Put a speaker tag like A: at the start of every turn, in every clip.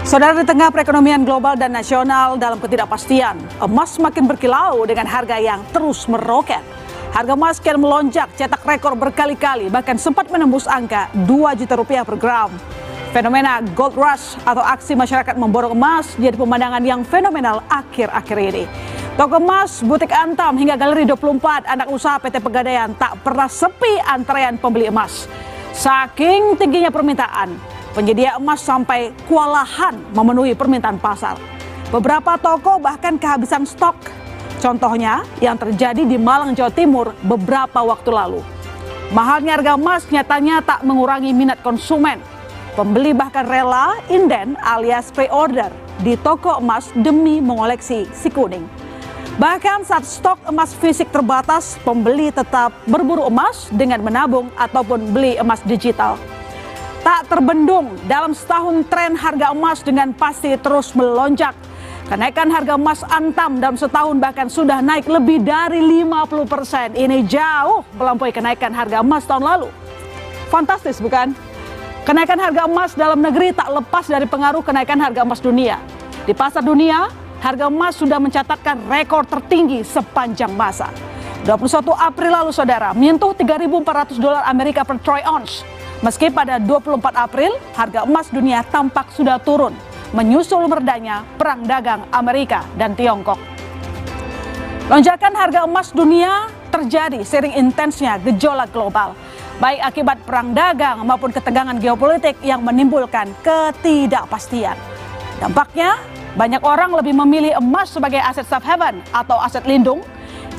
A: Saudara, di tengah perekonomian global dan nasional dalam ketidakpastian, emas semakin berkilau dengan harga yang terus meroket. Harga emas kian melonjak, cetak rekor berkali-kali, bahkan sempat menembus angka 2 juta rupiah per gram. Fenomena gold rush atau aksi masyarakat memborong emas jadi pemandangan yang fenomenal akhir-akhir ini. Toko emas, butik Antam hingga Galeri 24 anak usaha PT Pegadaian tak pernah sepi antrean pembeli emas. Saking tingginya permintaan, penyedia emas sampai kewalahan memenuhi permintaan pasar. Beberapa toko bahkan kehabisan stok. Contohnya yang terjadi di Malang, Jawa Timur beberapa waktu lalu. Mahalnya harga emas nyatanya tak mengurangi minat konsumen. Pembeli bahkan rela inden alias pre-order di toko emas demi mengoleksi si kuning. Bahkan saat stok emas fisik terbatas, pembeli tetap berburu emas dengan menabung ataupun beli emas digital. Tak terbendung, dalam setahun tren harga emas dengan pasti terus melonjak. Kenaikan harga emas Antam dalam setahun bahkan sudah naik lebih dari 50%. Ini jauh melampaui kenaikan harga emas tahun lalu. Fantastis bukan? Kenaikan harga emas dalam negeri tak lepas dari pengaruh kenaikan harga emas dunia. Di pasar dunia, harga emas sudah mencatatkan rekor tertinggi sepanjang masa. 21 April lalu, saudara, menyentuh $3.400 Amerika per troy ounce. Meski pada 24 April, harga emas dunia tampak sudah turun, menyusul meredanya perang dagang Amerika dan Tiongkok. Lonjakan harga emas dunia terjadi seiring intensnya gejolak global, baik akibat perang dagang maupun ketegangan geopolitik yang menimbulkan ketidakpastian. Dampaknya, banyak orang lebih memilih emas sebagai aset safe haven atau aset lindung.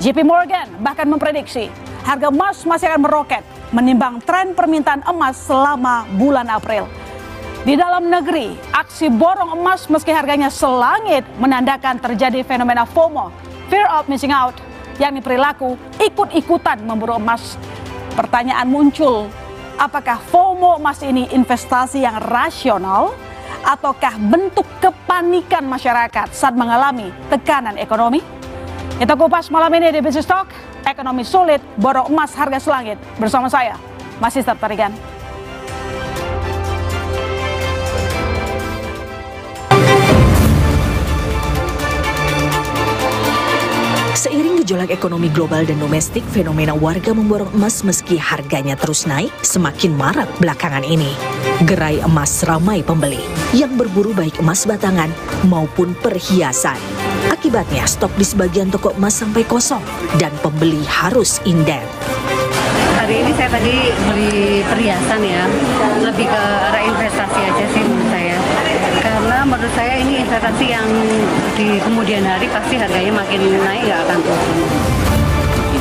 A: JP Morgan bahkan memprediksi harga emas masih akan meroket menimbang tren permintaan emas selama bulan April. Di dalam negeri, aksi borong emas meski harganya selangit menandakan terjadi fenomena FOMO, fear of missing out, yakni perilaku ikut-ikutan memburu emas. Pertanyaan muncul, apakah FOMO emas ini investasi yang rasional ataukah bentuk kepanikan masyarakat saat mengalami tekanan ekonomi? Kita kupas malam ini di Business Talk, ekonomi sulit, borong emas harga selangit. Bersama saya, Sister Tarigan.
B: Seiring gejolak ekonomi global dan domestik, fenomena warga memborong emas meski harganya terus naik semakin marak belakangan ini. Gerai emas ramai pembeli yang berburu baik emas batangan maupun perhiasan. Akibatnya stok di sebagian toko emas sampai kosong dan pembeli harus inden.
C: Hari ini saya tadi beli perhiasan ya, lebih ke arah investasi aja sih menurut saya. Karena menurut saya ini investasi yang di kemudian hari pasti harganya makin naik, nggak akan turun.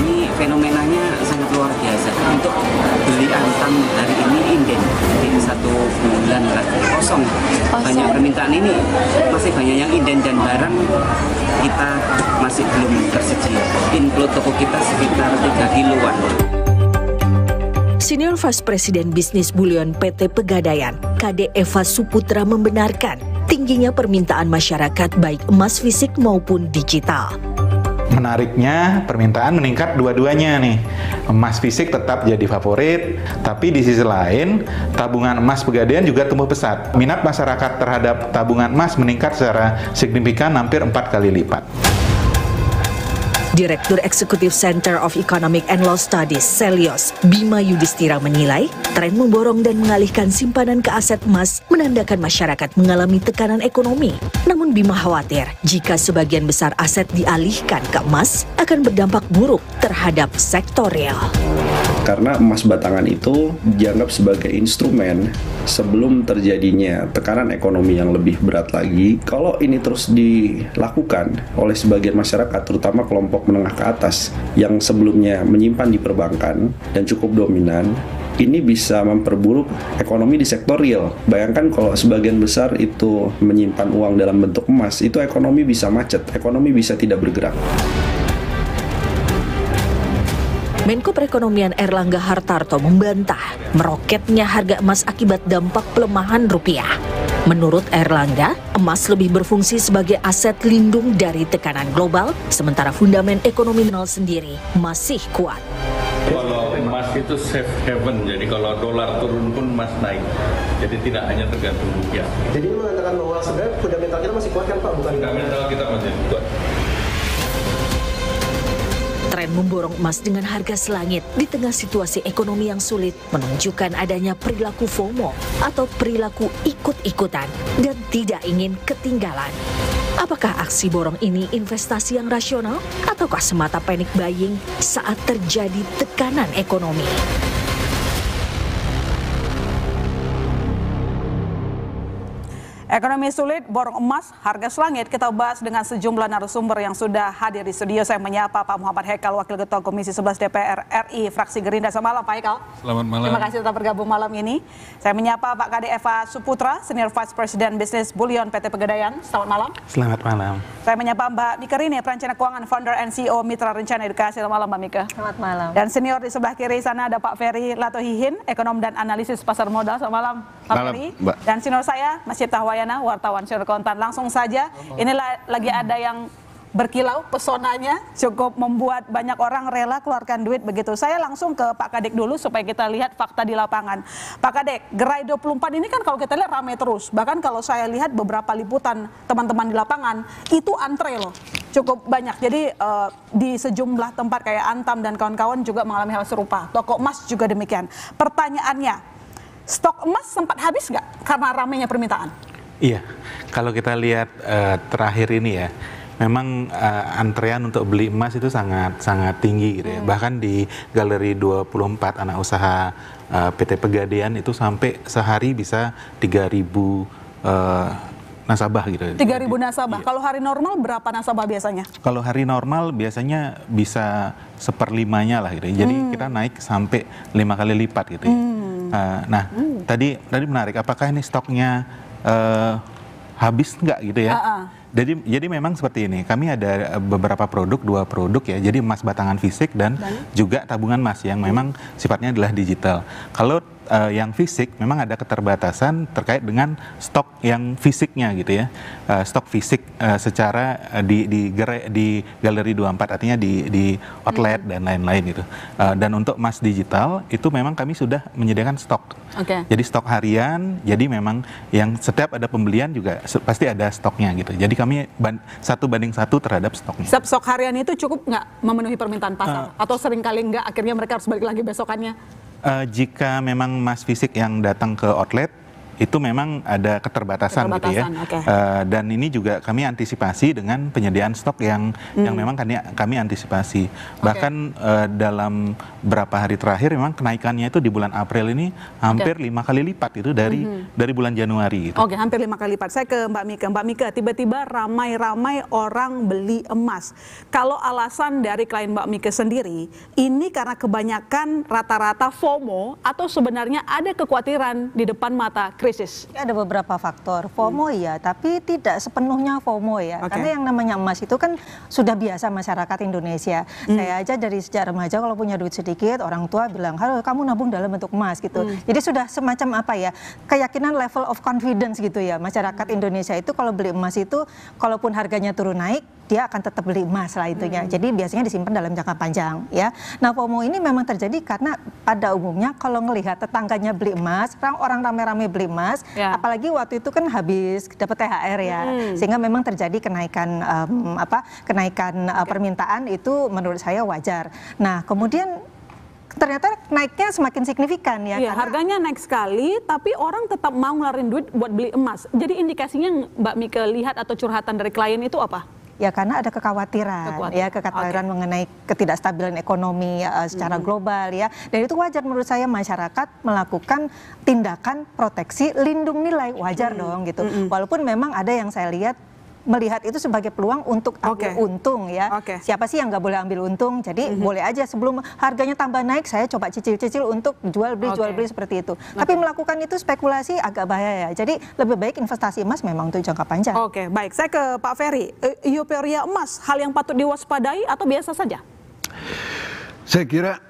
D: Ini fenomenanya sangat luar biasa. Untuk beli Antam hari ini inden, jadi 1 bulan lagi kosong. Banyak permintaan ini, masih banyak yang inden dan barang kita masih belum tersedia. Inflow toko kita sekitar 3 kiloan.
B: Senior Vice President Bisnis Bullion PT Pegadaian, KD Eva Suputra membenarkan tingginya permintaan masyarakat baik emas fisik maupun digital.
E: Menariknya, permintaan meningkat dua-duanya nih. Emas fisik tetap jadi favorit, tapi di sisi lain, tabungan emas Pegadaian juga tumbuh pesat. Minat masyarakat terhadap tabungan emas meningkat secara signifikan hampir 4 kali lipat.
B: Direktur Eksekutif Center of Economic and Law Studies, Selios, Bima Yudhistira menilai, tren memborong dan mengalihkan simpanan ke aset emas menandakan masyarakat mengalami tekanan ekonomi. Namun Bima khawatir, jika sebagian besar aset dialihkan ke emas, akan berdampak buruk terhadap sektor real.
F: Karena emas batangan itu dianggap sebagai instrumen sebelum terjadinya tekanan ekonomi yang lebih berat lagi. Kalau ini terus dilakukan oleh sebagian masyarakat, terutama kelompok menengah ke atas yang sebelumnya menyimpan di perbankan dan cukup dominan, ini bisa memperburuk ekonomi di sektor real. Bayangkan kalau sebagian besar itu menyimpan uang dalam bentuk emas, itu ekonomi bisa macet, ekonomi bisa tidak bergerak.
B: Menko Perekonomian Erlangga Hartarto membantah meroketnya harga emas akibat dampak pelemahan rupiah. Menurut Erlangga, emas lebih berfungsi sebagai aset lindung dari tekanan global, sementara fundament ekonomi nasional sendiri masih kuat.
G: Kalau emas itu safe haven, jadi kalau dolar turun pun emas naik. Jadi tidak hanya tergantung rupiah.
H: Jadi ini mengatakan bahwa sebenarnya fundamental kita masih kuat kan Pak? Bukan?
G: Fundamental kita masih kuat.
B: Tren memborong emas dengan harga selangit di tengah situasi ekonomi yang sulit menunjukkan adanya perilaku FOMO atau perilaku ikut-ikutan dan tidak ingin ketinggalan. Apakah aksi borong ini investasi yang rasional ataukah semata panic buying saat terjadi tekanan ekonomi?
A: Ekonomi sulit, borong emas, harga selangit. Kita bahas dengan sejumlah narasumber yang sudah hadir di studio. Saya menyapa Pak Muhammad Hekal, Wakil Ketua Komisi 11 DPR RI, fraksi Gerindra. Selamat malam Pak Hekal.
I: Selamat malam.
A: Terima kasih telah bergabung malam ini. Saya menyapa Pak Kade Eva Suputra, Senior Vice President Business Bullion PT Pegadaian. Selamat malam.
E: Selamat malam.
A: Saya menyapa Mbak Mika Rini, Perencana Keuangan, Founder and CEO Mitra Rencana Edukasi. Selamat malam Mbak Mika.
C: Selamat malam.
A: Dan senior di sebelah kiri sana ada Pak Ferry Latohihin, Ekonom dan Analisis Pasar Modal. Selamat malam Pak Ferry. Dan senior saya Mas Cipta Wayana, wartawan Senior Kontan. Langsung saja, inilah lagi ada yang berkilau, pesonanya cukup membuat banyak orang rela keluarkan duit begitu. Saya langsung ke Pak Kadek dulu supaya kita lihat fakta di lapangan. Pak Kadek, Gerai 24 ini kan kalau kita lihat ramai terus. Bahkan kalau saya lihat beberapa liputan teman-teman di lapangan, itu antre loh. Cukup banyak. Jadi di sejumlah tempat kayak Antam dan kawan-kawan juga mengalami hal serupa. Toko emas juga demikian. Pertanyaannya, stok emas sempat habis nggak karena ramainya permintaan?
E: Iya, kalau kita lihat terakhir ini ya, memang antrean untuk beli emas itu sangat tinggi gitu ya. Bahkan di Galeri 24 anak usaha PT Pegadaian itu sampai sehari bisa 3.000 nasabah gitu.
A: 3.000 nasabah. Kalau hari normal berapa nasabah biasanya? Kalau
E: hari normal biasanya bisa 1/5-nya lah gitu. Jadi kita naik sampai 5 kali lipat gitu ya. Tadi menarik, apakah ini stoknya habis nggak gitu ya? Jadi memang seperti ini. Kami ada beberapa produk, 2 produk ya. Jadi emas batangan fisik dan juga tabungan emas yang memang sifatnya adalah digital. Kalau yang fisik memang ada keterbatasan terkait dengan stok yang fisiknya gitu ya. Stok fisik secara di Galeri 24, artinya di outlet dan lain-lain gitu. Dan untuk emas digital itu memang kami sudah menyediakan stok. Jadi stok harian, jadi memang yang setiap ada pembelian juga pasti ada stoknya gitu. Jadi kami 1:1 terhadap stoknya.
A: Stok harian itu cukup nggak memenuhi permintaan pasar? Atau seringkali nggak, akhirnya mereka harus balik lagi besokannya?
E: Jika memang emas fisik yang datang ke outlet, itu memang ada keterbatasan gitu ya. Dan ini juga kami antisipasi dengan penyediaan stok yang memang kami antisipasi. Bahkan dalam beberapa hari terakhir memang kenaikannya itu di bulan April ini hampir 5 kali lipat itu dari bulan Januari gitu.
A: Hampir 5 kali lipat. Saya ke Mbak Mika. Mbak Mika, tiba-tiba ramai-ramai orang beli emas. Kalau alasan dari klien Mbak Mika sendiri, ini karena kebanyakan rata-rata FOMO atau sebenarnya ada kekhawatiran di depan mata krisis?
J: Ada beberapa faktor. FOMO ya, tapi tidak sepenuhnya FOMO ya. Karena yang namanya emas itu kan sudah biasa masyarakat Indonesia. Saya aja dari sejak remaja kalau punya duit sedikit, orang tua bilang, "Halo, kamu nabung dalam bentuk emas," gitu. Jadi sudah semacam apa ya, keyakinan level of confidence gitu ya. Masyarakat Indonesia itu kalau beli emas itu, kalaupun harganya turun naik, dia akan tetap beli emas lah itunya. Jadi biasanya disimpan dalam jangka panjang ya. Nah, FOMO ini memang terjadi karena pada umumnya kalau ngelihat tetangganya beli emas, orang ramai-ramai beli emas, apalagi waktu itu kan habis dapat THR ya. Sehingga memang terjadi kenaikan permintaan itu menurut saya wajar. Nah, kemudian ternyata naiknya semakin signifikan ya.
A: Harganya naik sekali, tapi orang tetap mau ngeluarin duit buat beli emas. Jadi indikasinya Mbak Mika lihat atau curhatan dari klien itu apa?
J: Ya karena ada kekhawatiran. Mengenai ketidakstabilan ekonomi secara global ya. Dan itu wajar menurut saya masyarakat melakukan tindakan proteksi lindung nilai, wajar dong gitu. Walaupun memang ada yang saya lihat melihat itu sebagai peluang untuk ambil untung ya. Siapa sih yang nggak boleh ambil untung? Jadi boleh aja sebelum harganya tambah naik, saya coba cicil-cicil untuk jual beli seperti itu. Tapi melakukan itu spekulasi agak bahaya ya. Jadi lebih baik investasi emas memang untuk jangka panjang.
A: Baik. Saya ke Pak Ferry. Euforia emas, hal yang patut diwaspadai atau biasa saja?
I: Saya kira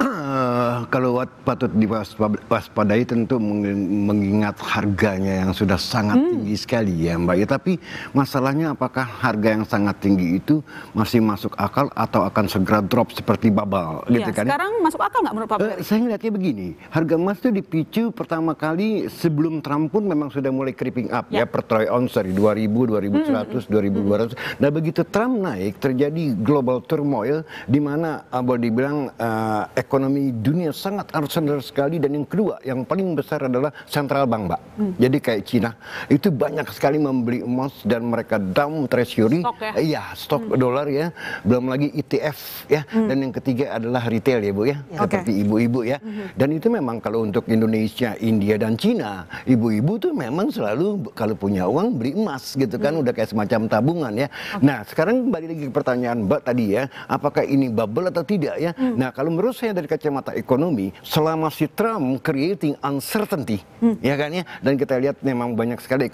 I: kalau patut diwaspadai tentu mengingat harganya yang sudah sangat tinggi sekali ya Mbak ya. Tapi masalahnya apakah harga yang sangat tinggi itu masih masuk akal atau akan segera drop seperti bubble gitu kan?
A: Sekarang masuk akal nggak menurut Pak Ferry?
I: Saya melihatnya begini, harga emas itu dipicu pertama kali sebelum Trump pun memang sudah mulai creeping up ya per troy ounce dari 2.000, 2.100, 2.200. Nah begitu Trump naik terjadi global turmoil di mana boleh dibilang ekonomi dunia sangat uncertain sekali, dan yang kedua yang paling besar adalah central bank Mbak. Jadi kayak Cina itu banyak sekali membeli emas dan mereka down treasury, stok dolar ya, belum lagi ETF ya, dan yang ketiga adalah retail ya Bu ya, seperti ibu-ibu ya. Dan itu memang kalau untuk Indonesia, India dan Cina, ibu-ibu tuh memang selalu kalau punya uang beli emas gitu kan, udah kayak semacam tabungan ya. Nah sekarang kembali lagi ke pertanyaan Mbak tadi ya, apakah ini bubble atau tidak ya? Nah kalau menurut saya dari kacamata ekonomi, selama si Trump creating uncertainty ya kan ya, dan kita lihat memang banyak sekali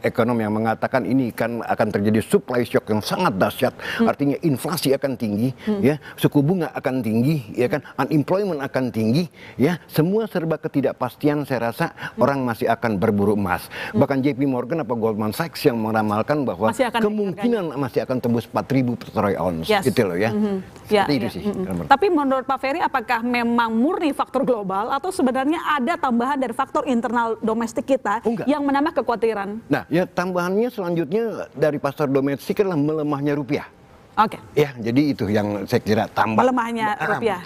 I: ekonom yang mengatakan ini kan akan terjadi supply shock yang sangat dahsyat, artinya inflasi akan tinggi ya, suku bunga akan tinggi ya kan, unemployment akan tinggi ya, semua serba ketidakpastian. Saya rasa orang masih akan berburu emas. Bahkan JP Morgan apa Goldman Sachs yang meramalkan bahwa kemungkinan masih akan tembus 4.000 per troy ounce gitu loh ya. Seperti itu sih.
A: Tapi menurut Pak Ferry, apakah memang murni faktor global atau sebenarnya ada tambahan dari faktor internal domestik kita yang menambah kekhawatiran?
I: Nah, ya tambahannya selanjutnya dari pasar domestik adalah melemahnya rupiah. Ya, jadi itu yang saya kira tambah.
A: Melemahnya rupiah.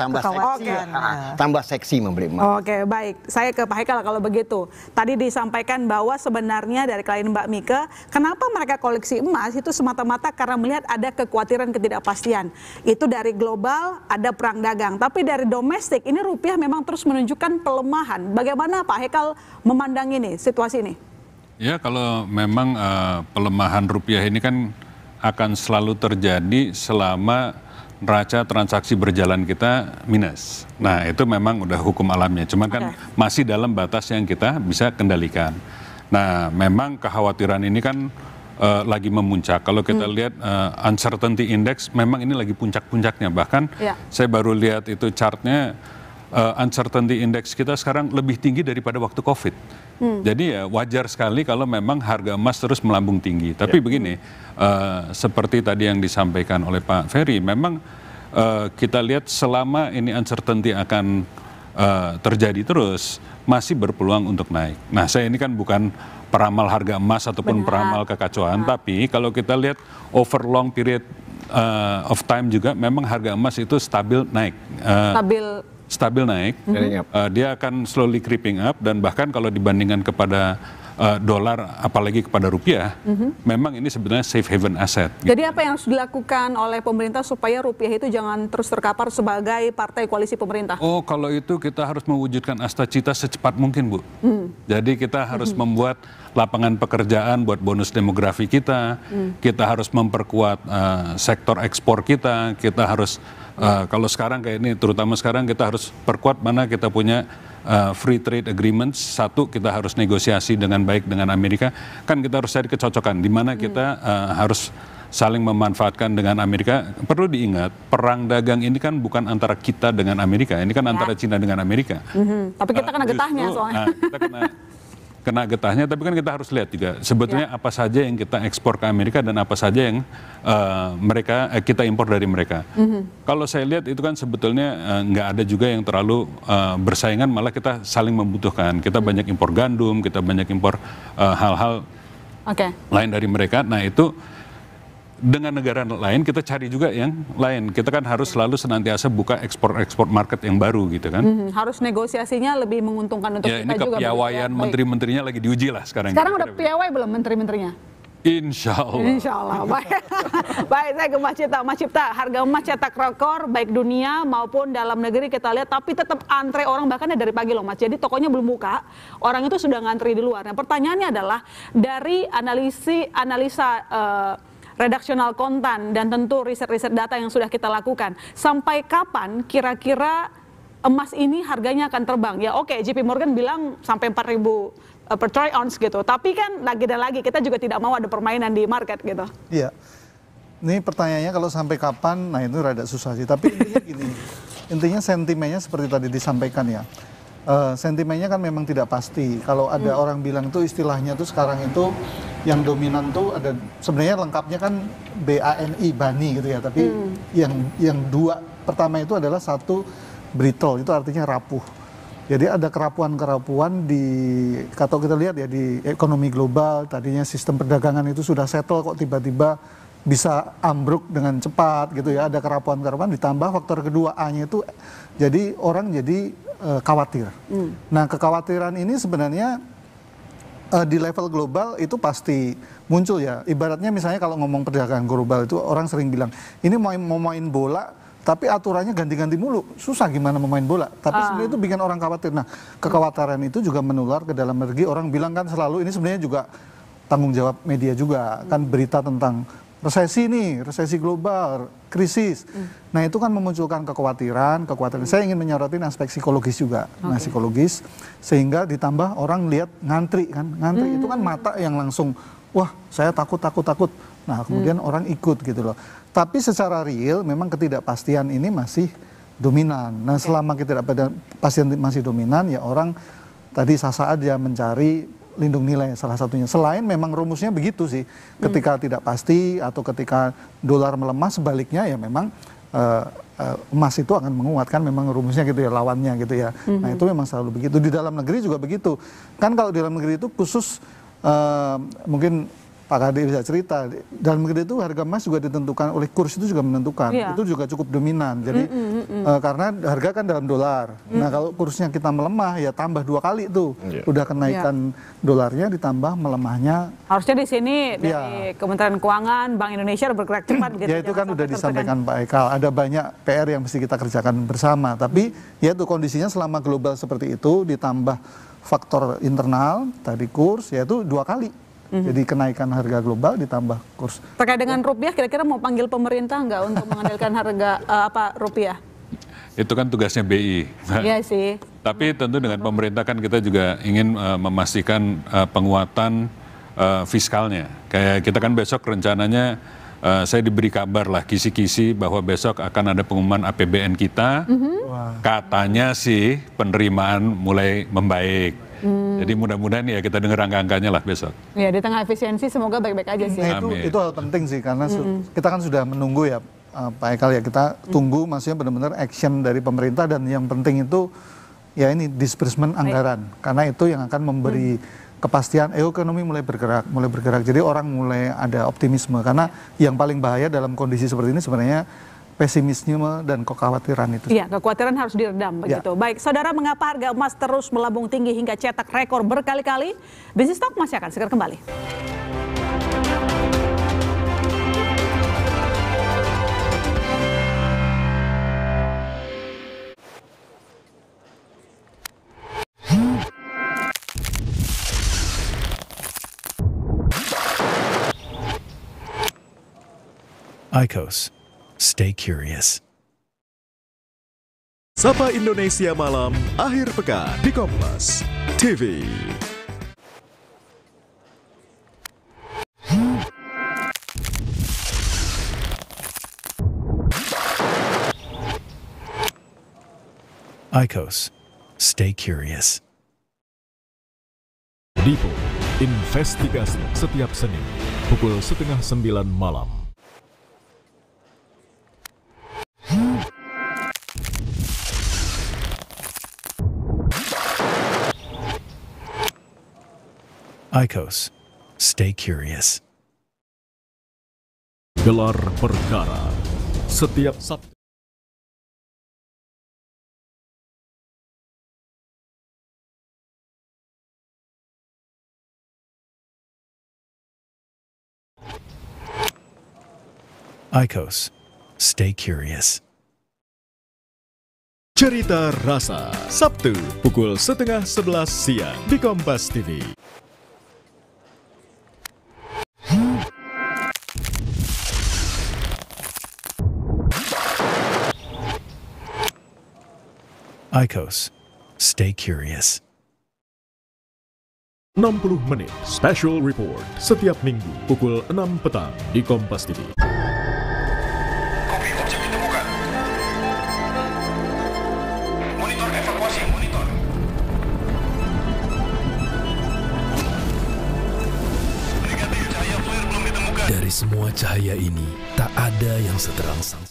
I: Tambah seksi membeli emas.
A: Baik. Saya ke Pak Haikal kalau begitu. Tadi disampaikan bahwa sebenarnya dari klien Mbak Mika, kenapa mereka koleksi emas itu semata-mata karena melihat ada kekhawatiran ketidakpastian. Itu dari global, ada perang dagang. Tapi dari domestik, ini rupiah memang terus menunjukkan pelemahan. Bagaimana Pak Haikal memandang ini, situasi ini?
G: Ya, kalau memang pelemahan rupiah ini kan akan selalu terjadi selama neraca transaksi berjalan kita minus. Nah itu memang udah hukum alamnya, cuman kan masih dalam batas yang kita bisa kendalikan. Nah memang kekhawatiran ini kan lagi memuncak. Kalau kita lihat uncertainty index memang ini lagi puncak-puncaknya. Bahkan saya baru lihat itu chartnya, uncertainty index kita sekarang lebih tinggi daripada waktu COVID. Jadi ya wajar sekali kalau memang harga emas terus melambung tinggi. Tapi begini, seperti tadi yang disampaikan oleh Pak Ferry, memang kita lihat selama ini uncertainty akan terjadi terus, masih berpeluang untuk naik. Nah saya ini kan bukan peramal harga emas ataupun peramal kekacauan, tapi kalau kita lihat over long period of time juga memang harga emas itu stabil naik. Stabil naik, dia akan slowly creeping up, dan bahkan kalau dibandingkan kepada dolar, apalagi kepada rupiah, memang ini sebenarnya safe haven asset.
A: Jadi apa yang harus dilakukan oleh pemerintah supaya rupiah itu jangan terus terkapar sebagai partai koalisi pemerintah? Oh,
G: kalau itu kita harus mewujudkan asta cita secepat mungkin, Bu. Jadi kita harus membuat lapangan pekerjaan buat bonus demografi kita, kita harus memperkuat sektor ekspor kita harus kalau sekarang kayak ini, terutama sekarang kita harus perkuat mana kita punya free trade agreements. Satu, kita harus negosiasi dengan baik dengan Amerika. Kan kita harus cari kecocokan, di mana kita harus saling memanfaatkan dengan Amerika. Perlu diingat, perang dagang ini kan bukan antara kita dengan Amerika, ini kan antara Cina dengan Amerika.
A: Tapi kita kena getahnya soalnya.
G: Kita kena getahnya, tapi kan kita harus lihat juga sebetulnya apa saja yang kita ekspor ke Amerika dan apa saja yang kita impor dari mereka. Kalau saya lihat itu kan sebetulnya nggak ada juga yang terlalu bersaingan, malah kita saling membutuhkan. Kita banyak impor gandum, kita banyak impor hal-hal lain dari mereka. Nah itu dengan negara lain kita cari juga yang lain. Kita kan harus selalu senantiasa buka ekspor market yang baru gitu kan.
A: Harus negosiasinya lebih menguntungkan untuk kita juga.
G: Ini kepiawaian menteri-menterinya lagi diuji lah sekarang.
A: Sekarang udah piawai belum menteri-menterinya?
G: Insya Allah.
A: Insya Allah. Baik, saya ke Mas Cipta. Mas Cipta, harga emas cetak rekor baik dunia maupun dalam negeri kita lihat, tapi tetap antre orang, bahkan dari pagi loh Mas. Jadi tokonya belum buka, orang itu sudah ngantri di luar. Nah pertanyaannya adalah dari analisa redaksional kontan dan tentu riset-riset data yang sudah kita lakukan, sampai kapan kira-kira emas ini harganya akan terbang? Ya oke, JP Morgan bilang sampai 4.000 per troy ounce gitu, tapi kan lagi dan lagi kita juga tidak mau ada permainan di market gitu.
K: Iya, ini pertanyaannya kalau sampai kapan, nah itu rada susah sih, tapi intinya gini, intinya sentimennya seperti tadi disampaikan ya. Sentimennya kan memang tidak pasti. Kalau ada orang bilang itu istilahnya tuh sekarang itu yang dominan tuh ada, sebenarnya lengkapnya kan BANI, BANI gitu ya. Tapi yang dua pertama itu adalah satu brittle, itu artinya rapuh. Jadi ada kerapuhan-kerapuhan di, kalau kita lihat ya di ekonomi global, tadinya sistem perdagangan itu sudah settle kok tiba-tiba bisa ambruk dengan cepat gitu ya. Ada kerapuhan-kerapuhan ditambah faktor kedua A-nya itu, jadi orang jadi khawatir. Nah kekhawatiran ini sebenarnya di level global itu pasti muncul ya. Ibaratnya misalnya kalau ngomong perdagangan global itu orang sering bilang, ini mau main bola, tapi aturannya ganti-ganti mulu, susah gimana memain bola. Tapi sebenarnya itu bikin orang khawatir. Nah, kekhawatiran itu juga menular ke dalam negeri. Orang bilang kan selalu, ini sebenarnya juga tanggung jawab media juga. Kan berita tentang resesi nih, resesi global, krisis. Nah, itu kan memunculkan kekhawatiran. Saya ingin menyorotin aspek psikologis juga. Nah, psikologis, sehingga ditambah orang lihat ngantri kan. Ngantri itu kan mata yang langsung, wah saya takut. Nah, kemudian orang ikut gitu loh. Tapi secara real memang ketidakpastian ini masih dominan. Nah selama ketidakpastian masih dominan ya orang tadi sasa aja mencari lindung nilai salah satunya. Selain memang rumusnya begitu sih, ketika tidak pasti atau ketika dolar melemah sebaliknya ya memang emas itu akan menguatkan, memang rumusnya gitu ya, lawannya gitu ya. Nah itu memang selalu begitu. Di dalam negeri juga begitu. Kan kalau di dalam negeri itu khusus mungkin Pak Kadi bisa cerita, dalam negeri itu harga emas juga ditentukan oleh kurs, itu juga menentukan, itu juga cukup dominan. Jadi karena harga kan dalam dolar. Nah kalau kursnya kita melemah ya tambah 2 kali tuh, udah kenaikan dolarnya ditambah melemahnya.
A: Harusnya di sini dari Kementerian Keuangan, Bank Indonesia bergerak cepat gitu.
K: Ya itu kan udah disampaikan Pak Ekal, ada banyak PR yang mesti kita kerjakan bersama. Tapi ya itu kondisinya selama global seperti itu ditambah faktor internal tadi kurs, yaitu 2 kali. Jadi kenaikan harga global ditambah kurs.
A: Terkait dengan rupiah, kira-kira mau panggil pemerintah nggak untuk mengendalikan harga rupiah?
G: Itu kan tugasnya BI.
A: Iya sih.
G: Tapi tentu dengan pemerintah kan kita juga ingin memastikan penguatan fiskalnya. Kayak kita kan besok rencananya, saya diberi kabar lah kisi-kisi bahwa besok akan ada pengumuman APBN kita. Katanya sih penerimaan mulai membaik. Jadi mudah-mudahan ya kita dengar angka-angkanya lah besok.
A: Ya di tengah efisiensi semoga baik-baik aja sih.
K: Nah, itu hal penting sih karena kita kan sudah menunggu ya Pak Ekal ya, kita tunggu maksudnya benar-benar action dari pemerintah, dan yang penting itu ya ini disbursement anggaran, karena itu yang akan memberi kepastian ekonomi mulai bergerak. Jadi orang mulai ada optimisme, karena yang paling bahaya dalam kondisi seperti ini sebenarnya pesimisme dan kekhawatiran itu.
A: Iya, kekhawatiran harus diredam begitu. Baik, saudara, mengapa harga emas terus melambung tinggi hingga cetak rekor berkali-kali? Bisnis Talk masih akan segera kembali.
L: IQOS. Stay curious.
M: Sapa Indonesia Malam, akhir pekan di Kompas TV.
L: IQOS. Stay curious.
M: Dipo, investigasi setiap Senin pukul 8:30 malam.
L: IQOS. Stay curious.
M: Gelar perkara setiap Sabtu.
L: IQOS. Stay curious.
M: Cerita Rasa, Sabtu pukul 10:30 siang di Kompas TV.
L: IQOS. Stay curious.
M: 60 menit special report setiap minggu pukul 6 petang di Kompas TV.
N: Kopi Opsi ditemukan. bawah cahaya ini tak ada yang seterang sang.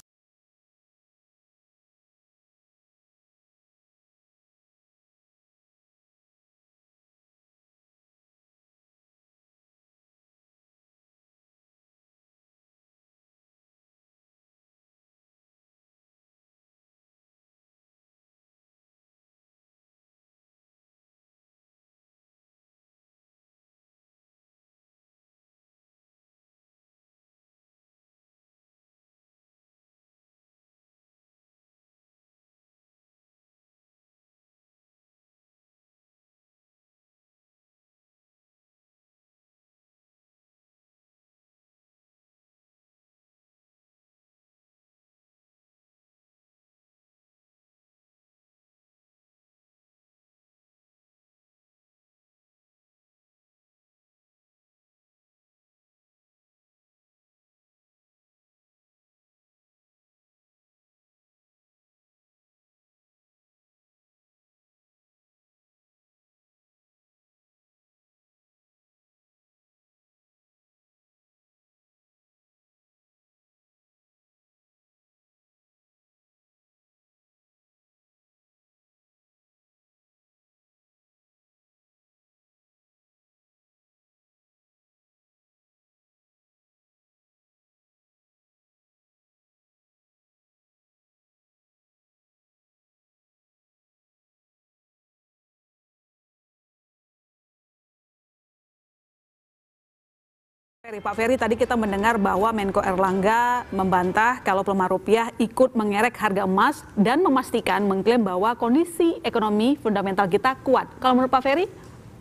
A: Pak Ferry, tadi kita mendengar bahwa Menko Erlangga membantah kalau pelemah rupiah ikut mengerek harga emas dan memastikan mengklaim bahwa kondisi ekonomi fundamental kita kuat. Kalau menurut Pak Ferry,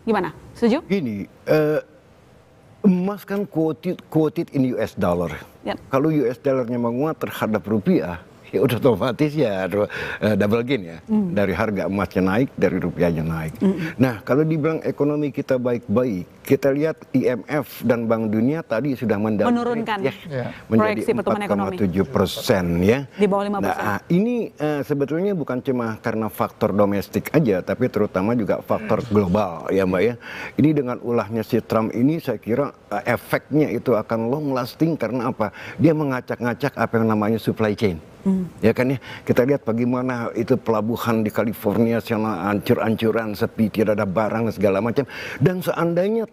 A: gimana? Setuju?
I: Gini, emas kan quoted in US dollar.
A: Yep.
I: Kalau US dollarnya menguat terhadap rupiah, ya udah otomatis ya double gain ya. Dari harga emasnya naik, dari rupiahnya naik. Nah, kalau dibilang ekonomi kita baik-baik, kita lihat IMF dan Bank Dunia tadi sudah
A: menurunkan
I: menjadi 4,7% ya.
A: Di bawah 5%.
I: Nah, ini sebetulnya bukan cuma karena faktor domestik aja, tapi terutama juga faktor global ya Mbak ya. Ini dengan ulahnya si Trump ini saya kira efeknya itu akan long lasting karena apa? Dia mengacak-ngacak apa yang namanya supply chain. Ya kan ya, kita lihat bagaimana itu pelabuhan di California sana hancur-hancuran, sepi, tidak ada barang dan segala macam. Dan seandainya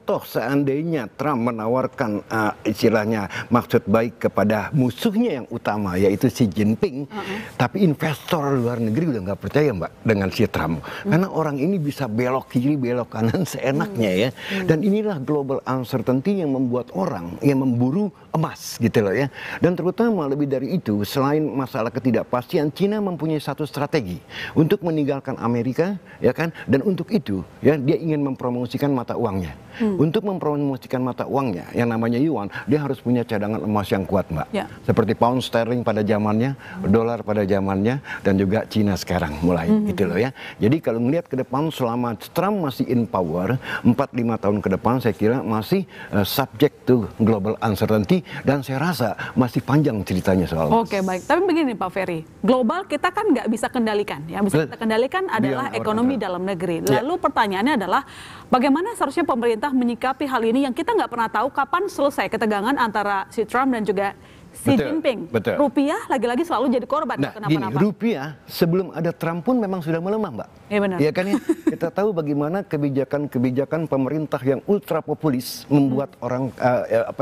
I: Trump menawarkan istilahnya maksud baik kepada musuhnya yang utama yaitu Xi Jinping, tapi investor luar negeri udah nggak percaya Mbak dengan si Trump, karena orang ini bisa belok kiri belok kanan seenaknya ya. Dan inilah global uncertainty yang membuat orang yang memburu emas gitu loh ya. Dan terutama lebih dari itu, selain masalah ketidakpastian, Cina mempunyai satu strategi untuk meninggalkan Amerika ya kan, dan untuk itu ya dia ingin mempromosikan mata uangnya. Untuk mempromosikan mata uangnya yang namanya yuan, dia harus punya cadangan emas yang kuat Mbak. Seperti pound sterling pada zamannya, dolar pada zamannya, dan juga Cina sekarang mulai gitu loh ya. Jadi kalau melihat ke depan selama Trump masih in power 4-5 tahun ke depan, saya kira masih subject to global uncertainty, dan saya rasa masih panjang ceritanya soal emas.
A: Oke, baik. Tapi begini Pak Ferry, global kita kan nggak bisa kendalikan. Yang bisa kita kendalikan adalah ekonomi dalam negeri. Lalu pertanyaannya adalah bagaimana seharusnya pemerintah menyikapi hal ini yang kita nggak pernah tahu kapan selesai ketegangan antara si Trump dan juga Xi Jinping. Rupiah lagi-lagi selalu jadi korban.
I: Nah, gini, rupiah sebelum ada Trump pun memang sudah melemah, Mbak.
A: Iya benar.
I: Ya kan ya? Kita tahu bagaimana kebijakan-kebijakan pemerintah yang ultra populis membuat orang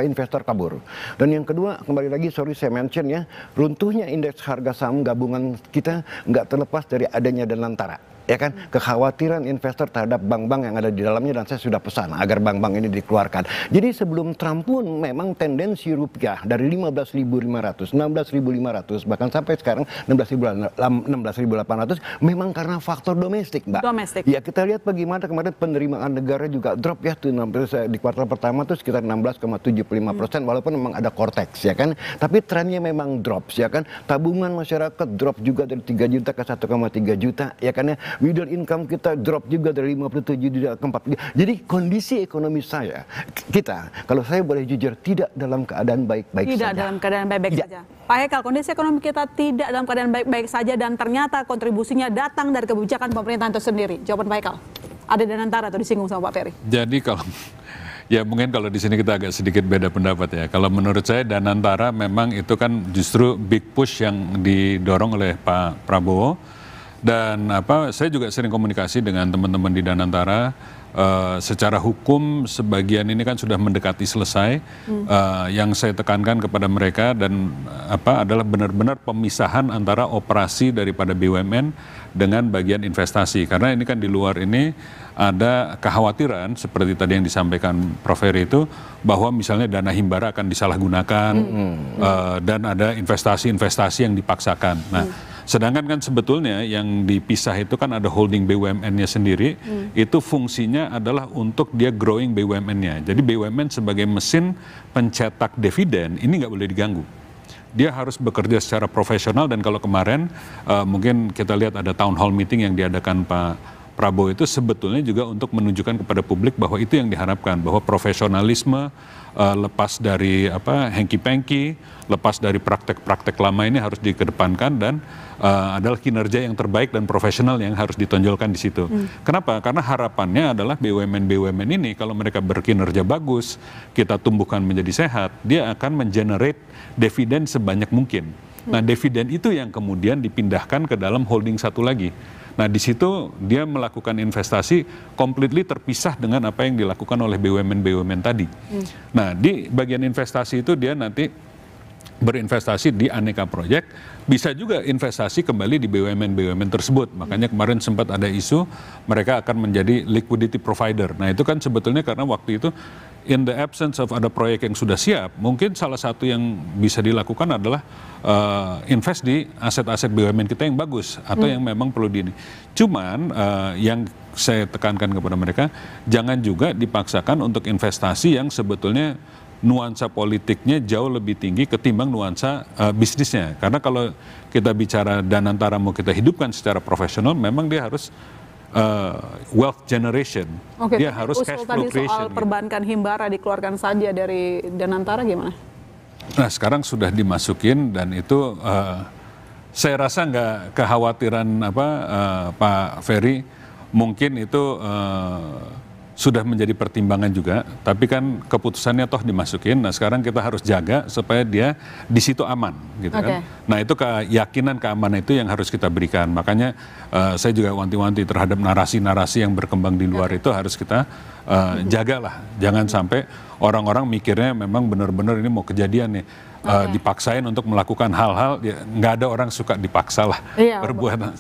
I: investor kabur. Dan yang kedua, kembali lagi saya mention ya, runtuhnya indeks harga saham gabungan kita nggak terlepas dari adanya Danantara. Ya kan, kekhawatiran investor terhadap bank-bank yang ada di dalamnya, dan saya sudah pesan agar bank-bank ini dikeluarkan. Jadi sebelum Trump pun memang tendensi rupiah dari 15.500, 16.500 bahkan sampai sekarang 16.800 memang karena faktor domestik, Mbak.
A: Domestik.
I: Ya, kita lihat bagaimana kemarin penerimaan negara juga drop ya tuh, di kuartal pertama tuh sekitar 16,75%, walaupun memang ada cortex ya kan, tapi trennya memang drop ya kan. Tabungan masyarakat drop juga dari 3 juta ke 1,3 juta ya kan ya. Middle income kita drop juga dari 57 juta ke 43. Jadi kondisi ekonomi kita, kalau saya boleh jujur, tidak dalam keadaan baik-baik saja.
A: Tidak dalam keadaan baik-baik saja. Pak Hekal, kondisi ekonomi kita tidak dalam keadaan baik-baik saja, dan ternyata kontribusinya datang dari kebijakan pemerintahan itu sendiri. Jawaban Pak Hekal. Ada Danantara atau disinggung sama Pak Ferry?
G: Jadi kalau Ya mungkin kalau di sini kita agak sedikit beda pendapat ya. Kalau menurut saya Danantara memang itu kan justru big push yang didorong oleh Pak Prabowo. Dan saya juga sering komunikasi dengan teman-teman di Danantara. Secara hukum sebagian ini kan sudah mendekati selesai. Yang saya tekankan kepada mereka dan adalah benar-benar pemisahan antara operasi daripada BUMN dengan bagian investasi. Karena ini kan di luar ini ada kekhawatiran seperti tadi yang disampaikan Prof. Ferry itu bahwa misalnya dana himbara akan disalahgunakan dan ada investasi-investasi yang dipaksakan. Nah, sedangkan kan sebetulnya yang dipisah itu kan ada holding BUMN-nya sendiri, itu fungsinya adalah untuk dia growing BUMN-nya. Jadi BUMN sebagai mesin pencetak dividen ini nggak boleh diganggu. Dia harus bekerja secara profesional dan kalau kemarin mungkin kita lihat ada town hall meeting yang diadakan Pak Prabowo itu sebetulnya juga untuk menunjukkan kepada publik bahwa itu yang diharapkan, bahwa profesionalisme lepas dari hengki-pengki, lepas dari praktek-praktek lama ini harus dikedepankan dan adalah kinerja yang terbaik dan profesional yang harus ditonjolkan di situ. Kenapa? Karena harapannya adalah BUMN-BUMN ini kalau mereka berkinerja bagus, kita tumbuhkan menjadi sehat, dia akan mengenerate dividen sebanyak mungkin. Nah, dividen itu yang kemudian dipindahkan ke dalam holding satu lagi. Nah, di situ dia melakukan investasi completely terpisah dengan apa yang dilakukan oleh BUMN-BUMN tadi. Nah, di bagian investasi itu dia nanti berinvestasi di aneka proyek, bisa juga investasi kembali di BUMN-BUMN tersebut. Makanya kemarin sempat ada isu mereka akan menjadi liquidity provider. Nah, itu kan sebetulnya karena waktu itu in the absence of ada proyek yang sudah siap, mungkin salah satu yang bisa dilakukan adalah invest di aset-aset BUMN kita yang bagus atau yang memang perlu di ini. Cuman yang saya tekankan kepada mereka, jangan juga dipaksakan untuk investasi yang sebetulnya nuansa politiknya jauh lebih tinggi ketimbang nuansa bisnisnya. Karena kalau kita bicara Danantara mau kita hidupkan secara profesional, memang dia harus wealth generation. Dia harus cash flow creation.
A: Soal perbankan himbara dikeluarkan saja dari Danantara gimana?
G: Nah, sekarang sudah dimasukin dan itu saya rasa nggak kekhawatiran Pak Ferry, mungkin itu sudah menjadi pertimbangan juga, tapi kan keputusannya toh dimasukin. Nah, sekarang kita harus jaga supaya dia di situ aman, gitu kan. Nah, itu keyakinan keamanan itu yang harus kita berikan. Makanya saya juga wanti-wanti terhadap narasi-narasi yang berkembang di luar itu harus kita jagalah. Jangan sampai orang-orang mikirnya memang benar-benar ini mau kejadian nih. Dipaksain untuk melakukan hal-hal, nggak ada orang suka dipaksa lah berbuat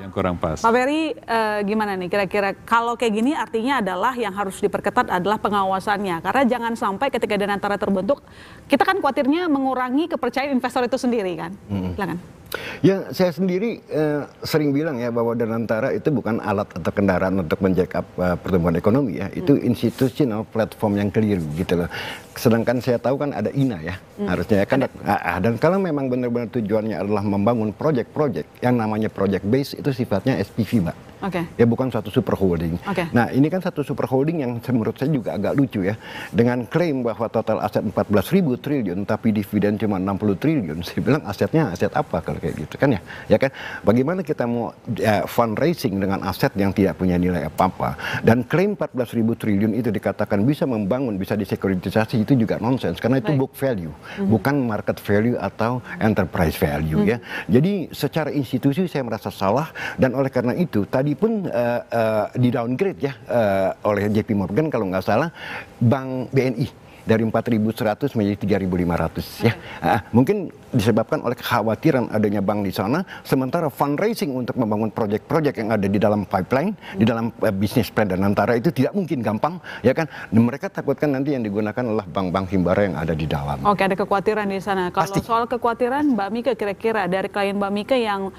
G: yang kurang pas.
A: Pak Ferry, gimana nih kira-kira kalau kayak gini artinya adalah yang harus diperketat adalah pengawasannya, karena jangan sampai ketika Danantara terbentuk kita kan khawatirnya mengurangi kepercayaan investor itu sendiri kan. Silakan.
I: Ya, saya sendiri sering bilang ya bahwa Danantara itu bukan alat atau kendaraan untuk men-jack-up pertumbuhan ekonomi ya. Itu institutional platform yang keliru gitu loh. Sedangkan saya tahu kan ada INA ya, harusnya ya kan. Dan kalau memang benar-benar tujuannya adalah membangun proyek-proyek yang namanya project base, itu sifatnya SPV, Mbak. Ya bukan satu super holding. Nah, ini kan satu super holding yang menurut saya juga agak lucu ya. Dengan klaim bahwa total aset 14.000 triliun tapi dividen cuma 60 triliun. Saya bilang asetnya aset apa kalau kayak gitu kan ya? Ya kan? Bagaimana kita mau fundraising dengan aset yang tidak punya nilai apa-apa? Dan klaim 14.000 triliun itu dikatakan bisa membangun, bisa disekuritisasi, itu juga nonsens karena itu book value, bukan market value atau enterprise value ya. Jadi secara institusi saya merasa salah dan oleh karena itu tadi pun di downgrade ya oleh JP Morgan kalau nggak salah Bank BNI dari 4.100 menjadi 3.500 ya. Mungkin disebabkan oleh kekhawatiran adanya bank di sana, sementara fundraising untuk membangun proyek-proyek yang ada di dalam pipeline, di dalam bisnis plan Danantara itu tidak mungkin gampang ya kan. Dan mereka takutkan nanti yang digunakan adalah bank-bank himbara yang ada di dalam.
A: Oke, ada kekhawatiran di sana. Kalau soal kekhawatiran Mbak Mika, kira-kira dari klien Mbak Mika yang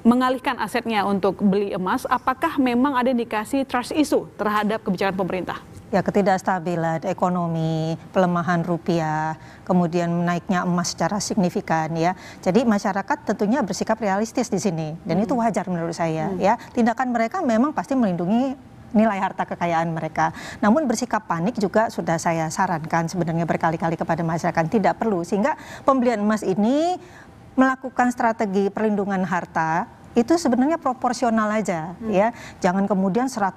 A: mengalihkan asetnya untuk beli emas, apakah memang ada indikasi trust issue terhadap kebijakan pemerintah?
J: Ya, ketidakstabilan ekonomi, pelemahan rupiah, kemudian naiknya emas secara signifikan ya. Jadi masyarakat tentunya bersikap realistis di sini dan itu wajar menurut saya ya. Tindakan mereka memang pasti melindungi nilai harta kekayaan mereka. Namun bersikap panik juga sudah saya sarankan sebenarnya berkali-kali kepada masyarakat, tidak perlu, sehingga pembelian emas ini melakukan strategi perlindungan harta itu sebenarnya proporsional aja ya. Jangan kemudian 100%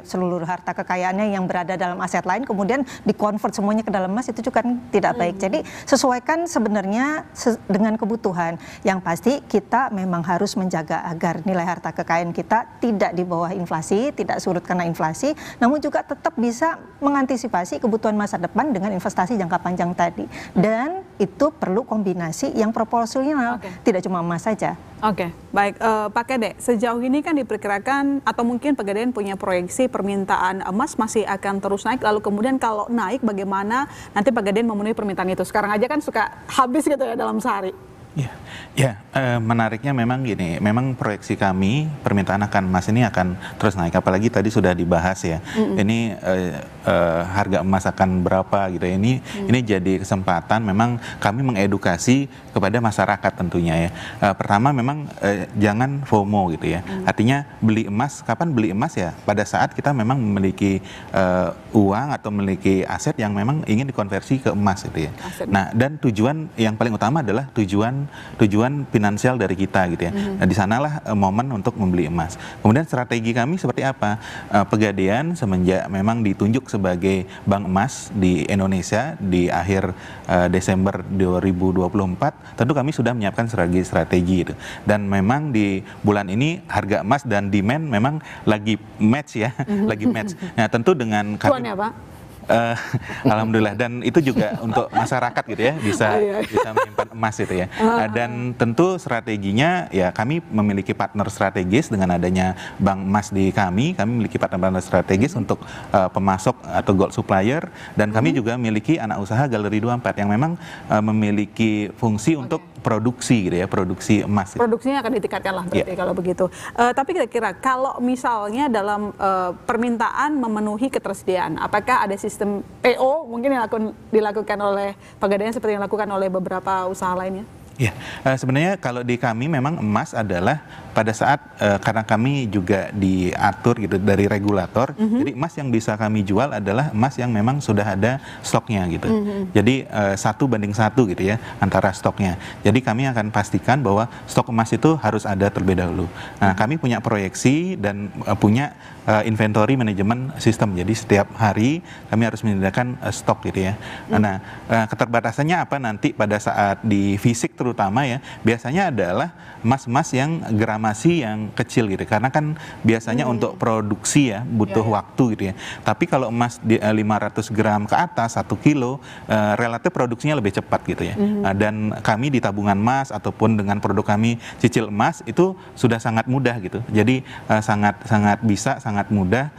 J: seluruh harta kekayaannya yang berada dalam aset lain kemudian dikonvert semuanya ke dalam emas, itu juga kan tidak baik. Jadi sesuaikan sebenarnya dengan kebutuhan. Yang pasti kita memang harus menjaga agar nilai harta kekayaan kita tidak di bawah inflasi, tidak surut karena inflasi, namun juga tetap bisa mengantisipasi kebutuhan masa depan dengan investasi jangka panjang tadi. Dan itu perlu kombinasi yang proporsional, tidak cuma emas saja.
A: Oke, baik Pak Kede, sejauh ini kan diperkirakan atau mungkin Pegadaian punya proyeksi permintaan emas masih akan terus naik, lalu kemudian kalau naik bagaimana nanti Pegadaian memenuhi permintaan itu? Sekarang aja kan suka habis gitu ya dalam sehari.
E: Menariknya memang gini, memang proyeksi kami permintaan akan emas ini akan terus naik, apalagi tadi sudah dibahas ya, ini harga emas akan berapa gitu ya, ini jadi kesempatan memang kami mengedukasi kepada masyarakat tentunya ya. Pertama memang jangan FOMO gitu ya, artinya beli emas, kapan beli emas ya pada saat kita memang memiliki uang atau memiliki aset yang memang ingin dikonversi ke emas gitu ya. Nah, dan tujuan yang paling utama adalah tujuan finansial dari kita gitu ya. Nah, di sanalah momen untuk membeli emas. Kemudian strategi kami seperti apa? Pegadaian semenjak memang ditunjuk sebagai bank emas di Indonesia di akhir Desember 2024, tentu kami sudah menyiapkan strategi gitu. Dan memang di bulan ini harga emas dan demand memang lagi match ya, lagi match. Nah, tentu dengan kami alhamdulillah, dan itu juga untuk masyarakat gitu ya, bisa menyimpan emas gitu ya. Dan tentu strateginya ya kami memiliki partner strategis dengan adanya bank emas di kami memiliki partner strategis untuk pemasok atau gold supplier, dan kami juga memiliki anak usaha Galeri 24 yang memang memiliki fungsi untuk produksi gitu ya, produksi emas.
A: Produksinya akan ditingkatkan lah berarti kalau begitu. Tapi kira-kira kalau misalnya dalam permintaan memenuhi ketersediaan, apakah ada sistem PO mungkin yang dilakukan oleh Pegadaian seperti yang dilakukan oleh beberapa usaha lainnya?
E: Ya, sebenarnya kalau di kami memang emas adalah pada saat karena kami juga diatur gitu dari regulator, jadi emas yang bisa kami jual adalah emas yang memang sudah ada stoknya gitu. Jadi 1:1 gitu ya antara stoknya. Jadi kami akan pastikan bahwa stok emas itu harus ada terlebih dahulu. Nah, kami punya proyeksi dan punya inventory management system. Jadi setiap hari kami harus menyediakan stok gitu ya. Nah, keterbatasannya apa nanti pada saat di fisik terutama ya, biasanya adalah emas-emas yang gramasi yang kecil gitu. Karena kan biasanya untuk produksi ya butuh waktu gitu ya. Tapi kalau emas di 500 gram ke atas 1 kilo relatif produksinya lebih cepat gitu ya. Dan kami di tabungan emas ataupun dengan produk kami cicil emas itu sudah sangat mudah gitu. Jadi sangat mudah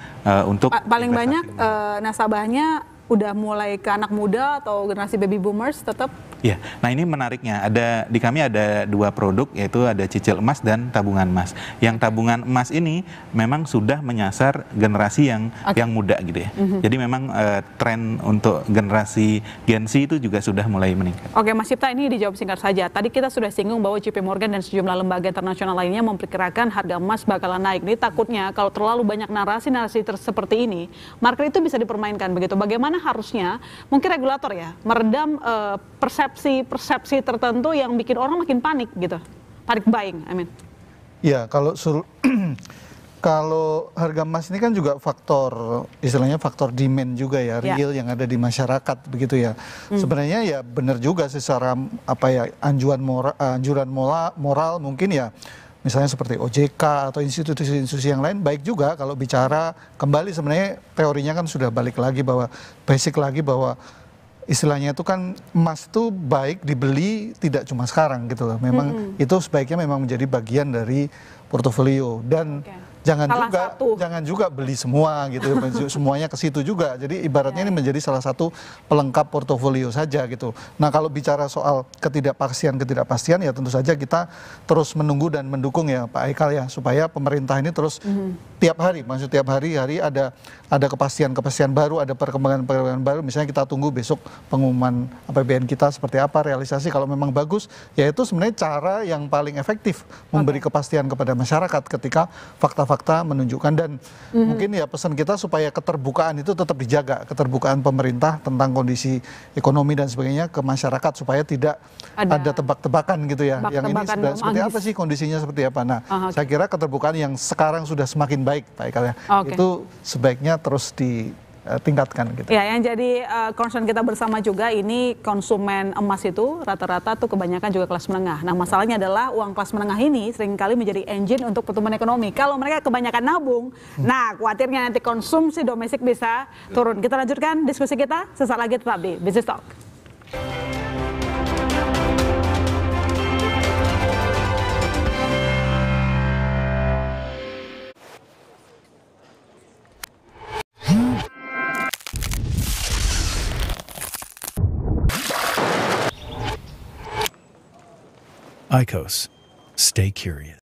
E: untuk
A: paling banyak nasabahnya udah mulai ke anak muda atau generasi baby boomers tetap?
E: Ya, nah ini menariknya, di kami ada 2 produk, yaitu ada cicil emas dan tabungan emas. Yang tabungan emas ini memang sudah menyasar generasi yang muda gitu ya. Jadi memang tren untuk generasi Gen Z itu juga sudah mulai meningkat.
A: Oke, Mas Cipta, ini dijawab singkat saja. Tadi kita sudah singgung bahwa JP Morgan dan sejumlah lembaga internasional lainnya memperkirakan harga emas bakalan naik. Ini takutnya kalau terlalu banyak narasi-narasi seperti ini, market itu bisa dipermainkan begitu. Bagaimana harusnya mungkin regulator ya meredam persepsi tertentu yang bikin orang makin panik gitu, panik buying,
K: Ya, kalau harga emas ini kan juga istilahnya faktor demand juga ya, real yang ada di masyarakat begitu ya. Sebenarnya ya benar juga secara anjuran moral mungkin ya, misalnya seperti OJK atau institusi-institusi yang lain baik juga kalau bicara kembali, sebenarnya teorinya kan sudah balik lagi bahwa istilahnya itu kan emas itu baik dibeli tidak cuma sekarang gitu loh. Memang itu sebaiknya memang menjadi bagian dari portofolio, dan jangan juga beli semua gitu, semuanya ke situ juga. Jadi ibaratnya ini menjadi salah satu pelengkap portofolio saja gitu. Nah, kalau bicara soal ketidakpastian ya tentu saja kita terus menunggu dan mendukung ya Pak Aikal ya, supaya pemerintah ini terus tiap hari ada kepastian baru, ada perkembangan baru. Misalnya kita tunggu besok pengumuman APBN kita seperti apa, realisasi kalau memang bagus, ya itu sebenarnya cara yang paling efektif memberi kepastian kepada masyarakat ketika fakta fakta-fakta menunjukkan, dan mungkin ya pesan kita supaya keterbukaan itu tetap dijaga, keterbukaan pemerintah tentang kondisi ekonomi dan sebagainya ke masyarakat supaya tidak ada tebak-tebakan gitu ya. Yang ini seperti apa sih kondisinya, seperti apa. Nah, saya kira keterbukaan yang sekarang sudah semakin baik Pak Eka ya, itu sebaiknya terus ditingkatkan gitu.
A: Ya, yang jadi concern kita bersama juga ini konsumen emas itu rata-rata tuh kebanyakan juga kelas menengah. Nah, masalahnya adalah uang kelas menengah ini seringkali menjadi engine untuk pertumbuhan ekonomi. Kalau mereka kebanyakan nabung, nah khawatirnya nanti konsumsi domestik bisa turun. Kita lanjutkan diskusi kita sesaat lagi, tetap di Business Talk.
L: IQOS. Stay curious.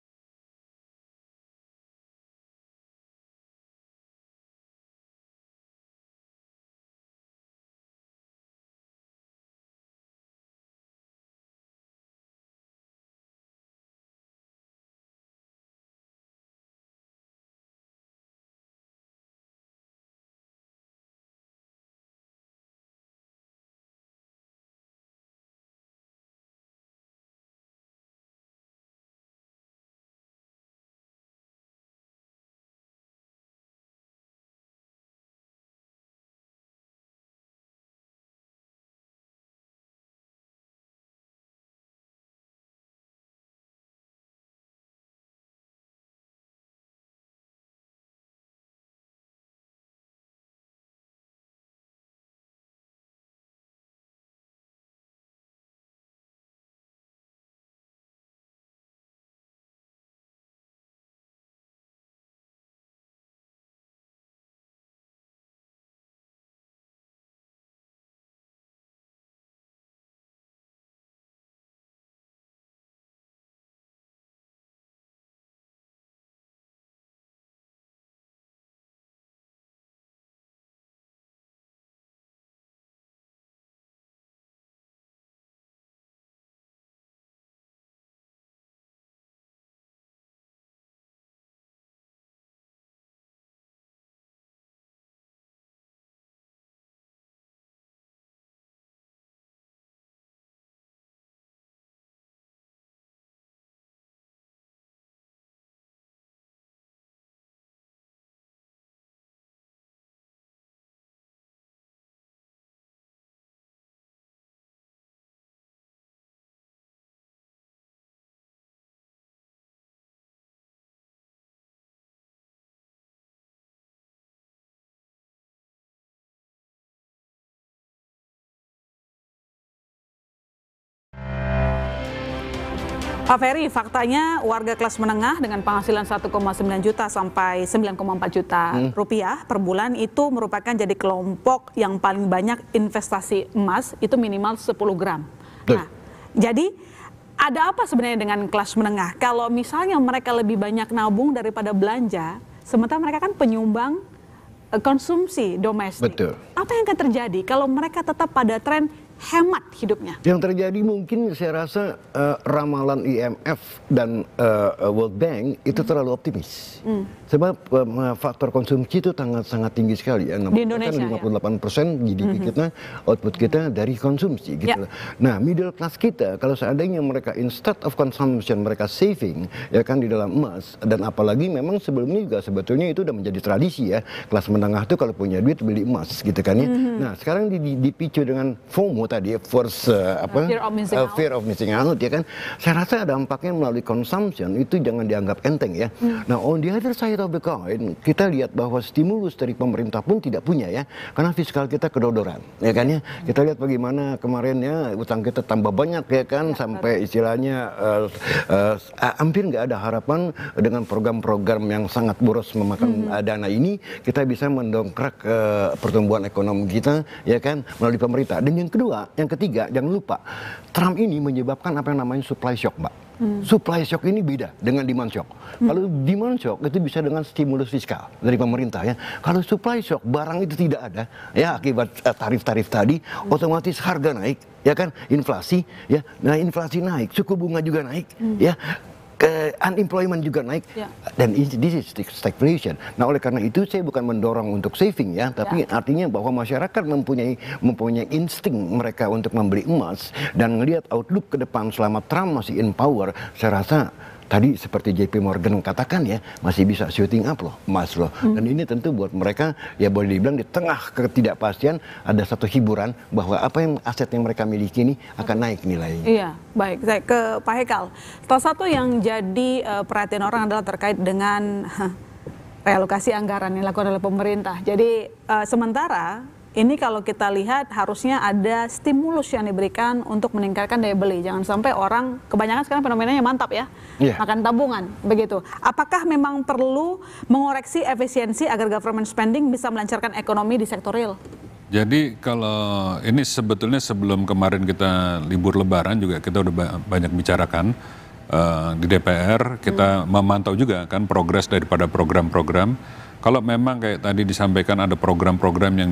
A: Pak Ferry, faktanya warga kelas menengah dengan penghasilan 1,9 juta sampai 9,4 juta rupiah per bulan itu merupakan jadi kelompok yang paling banyak investasi emas, itu minimal 10 gram. Nah, jadi ada apa sebenarnya dengan kelas menengah? Kalau misalnya mereka lebih banyak nabung daripada belanja, sementara mereka kan penyumbang konsumsi domestik.
I: Betul.
A: Apa yang akan terjadi kalau mereka tetap pada tren hemat hidupnya?
I: Yang terjadi mungkin saya rasa ramalan IMF dan World Bank itu terlalu optimis. Sebab faktor konsumsi itu sangat tinggi sekali ya.
A: Di Indonesia
I: 58% GDP kita, output kita dari konsumsi gitu. Nah, middle class kita kalau seandainya mereka instead of consumption mereka saving ya kan di dalam emas, dan apalagi memang sebelumnya juga sebetulnya itu udah menjadi tradisi ya. Kelas menengah itu kalau punya duit beli emas gitu kan ya. Nah, sekarang dipicu dengan FOMO tadi, fear of missing out ya kan. Saya rasa dampaknya melalui consumption itu jangan dianggap enteng ya. Nah, on the other side of the coin, kita lihat bahwa stimulus dari pemerintah pun tidak punya ya, karena fiskal kita kedodoran ya kan ya. Kita lihat bagaimana kemarin ya utang kita tambah banyak ya kan, sampai istilahnya hampir nggak ada harapan dengan program-program yang sangat boros memakan dana ini kita bisa mendongkrak pertumbuhan ekonomi kita ya kan melalui pemerintah. Dan yang kedua, yang ketiga, jangan lupa, Trump ini menyebabkan apa yang namanya supply shock, Mbak. Supply shock ini beda dengan demand shock. Kalau demand shock itu bisa dengan stimulus fiskal dari pemerintah ya. Kalau supply shock, barang itu tidak ada ya akibat tarif-tarif tadi, otomatis harga naik ya kan, inflasi ya. Nah, inflasi naik, suku bunga juga naik ya. unemployment juga naik, dan this is stagflation. Nah, oleh karena itu saya bukan mendorong untuk saving ya, tapi artinya bahwa masyarakat mempunyai insting mereka untuk membeli emas dan melihat outlook ke depan selama Trump masih in power. Saya rasa tadi seperti JP Morgan katakan ya, masih bisa shooting up loh emas loh. Dan ini tentu buat mereka ya boleh dibilang di tengah ketidakpastian ada satu hiburan bahwa apa yang aset yang mereka miliki ini akan naik nilainya.
A: Iya, baik. Saya ke Pak Hekal. Salah satu yang jadi perhatian orang adalah terkait dengan realokasi anggaran yang dilakukan oleh pemerintah. Jadi sementara ini kalau kita lihat harusnya ada stimulus yang diberikan untuk meningkatkan daya beli. Jangan sampai orang, kebanyakan sekarang fenomenanya mantap ya, makan tabungan, begitu. Apakah memang perlu mengoreksi efisiensi agar government spending bisa melancarkan ekonomi di sektor real?
G: Jadi kalau ini sebetulnya sebelum kemarin kita libur lebaran juga kita udah banyak bicarakan di DPR, kita memantau juga kan progres daripada program-program. Kalau memang kayak tadi disampaikan ada program-program yang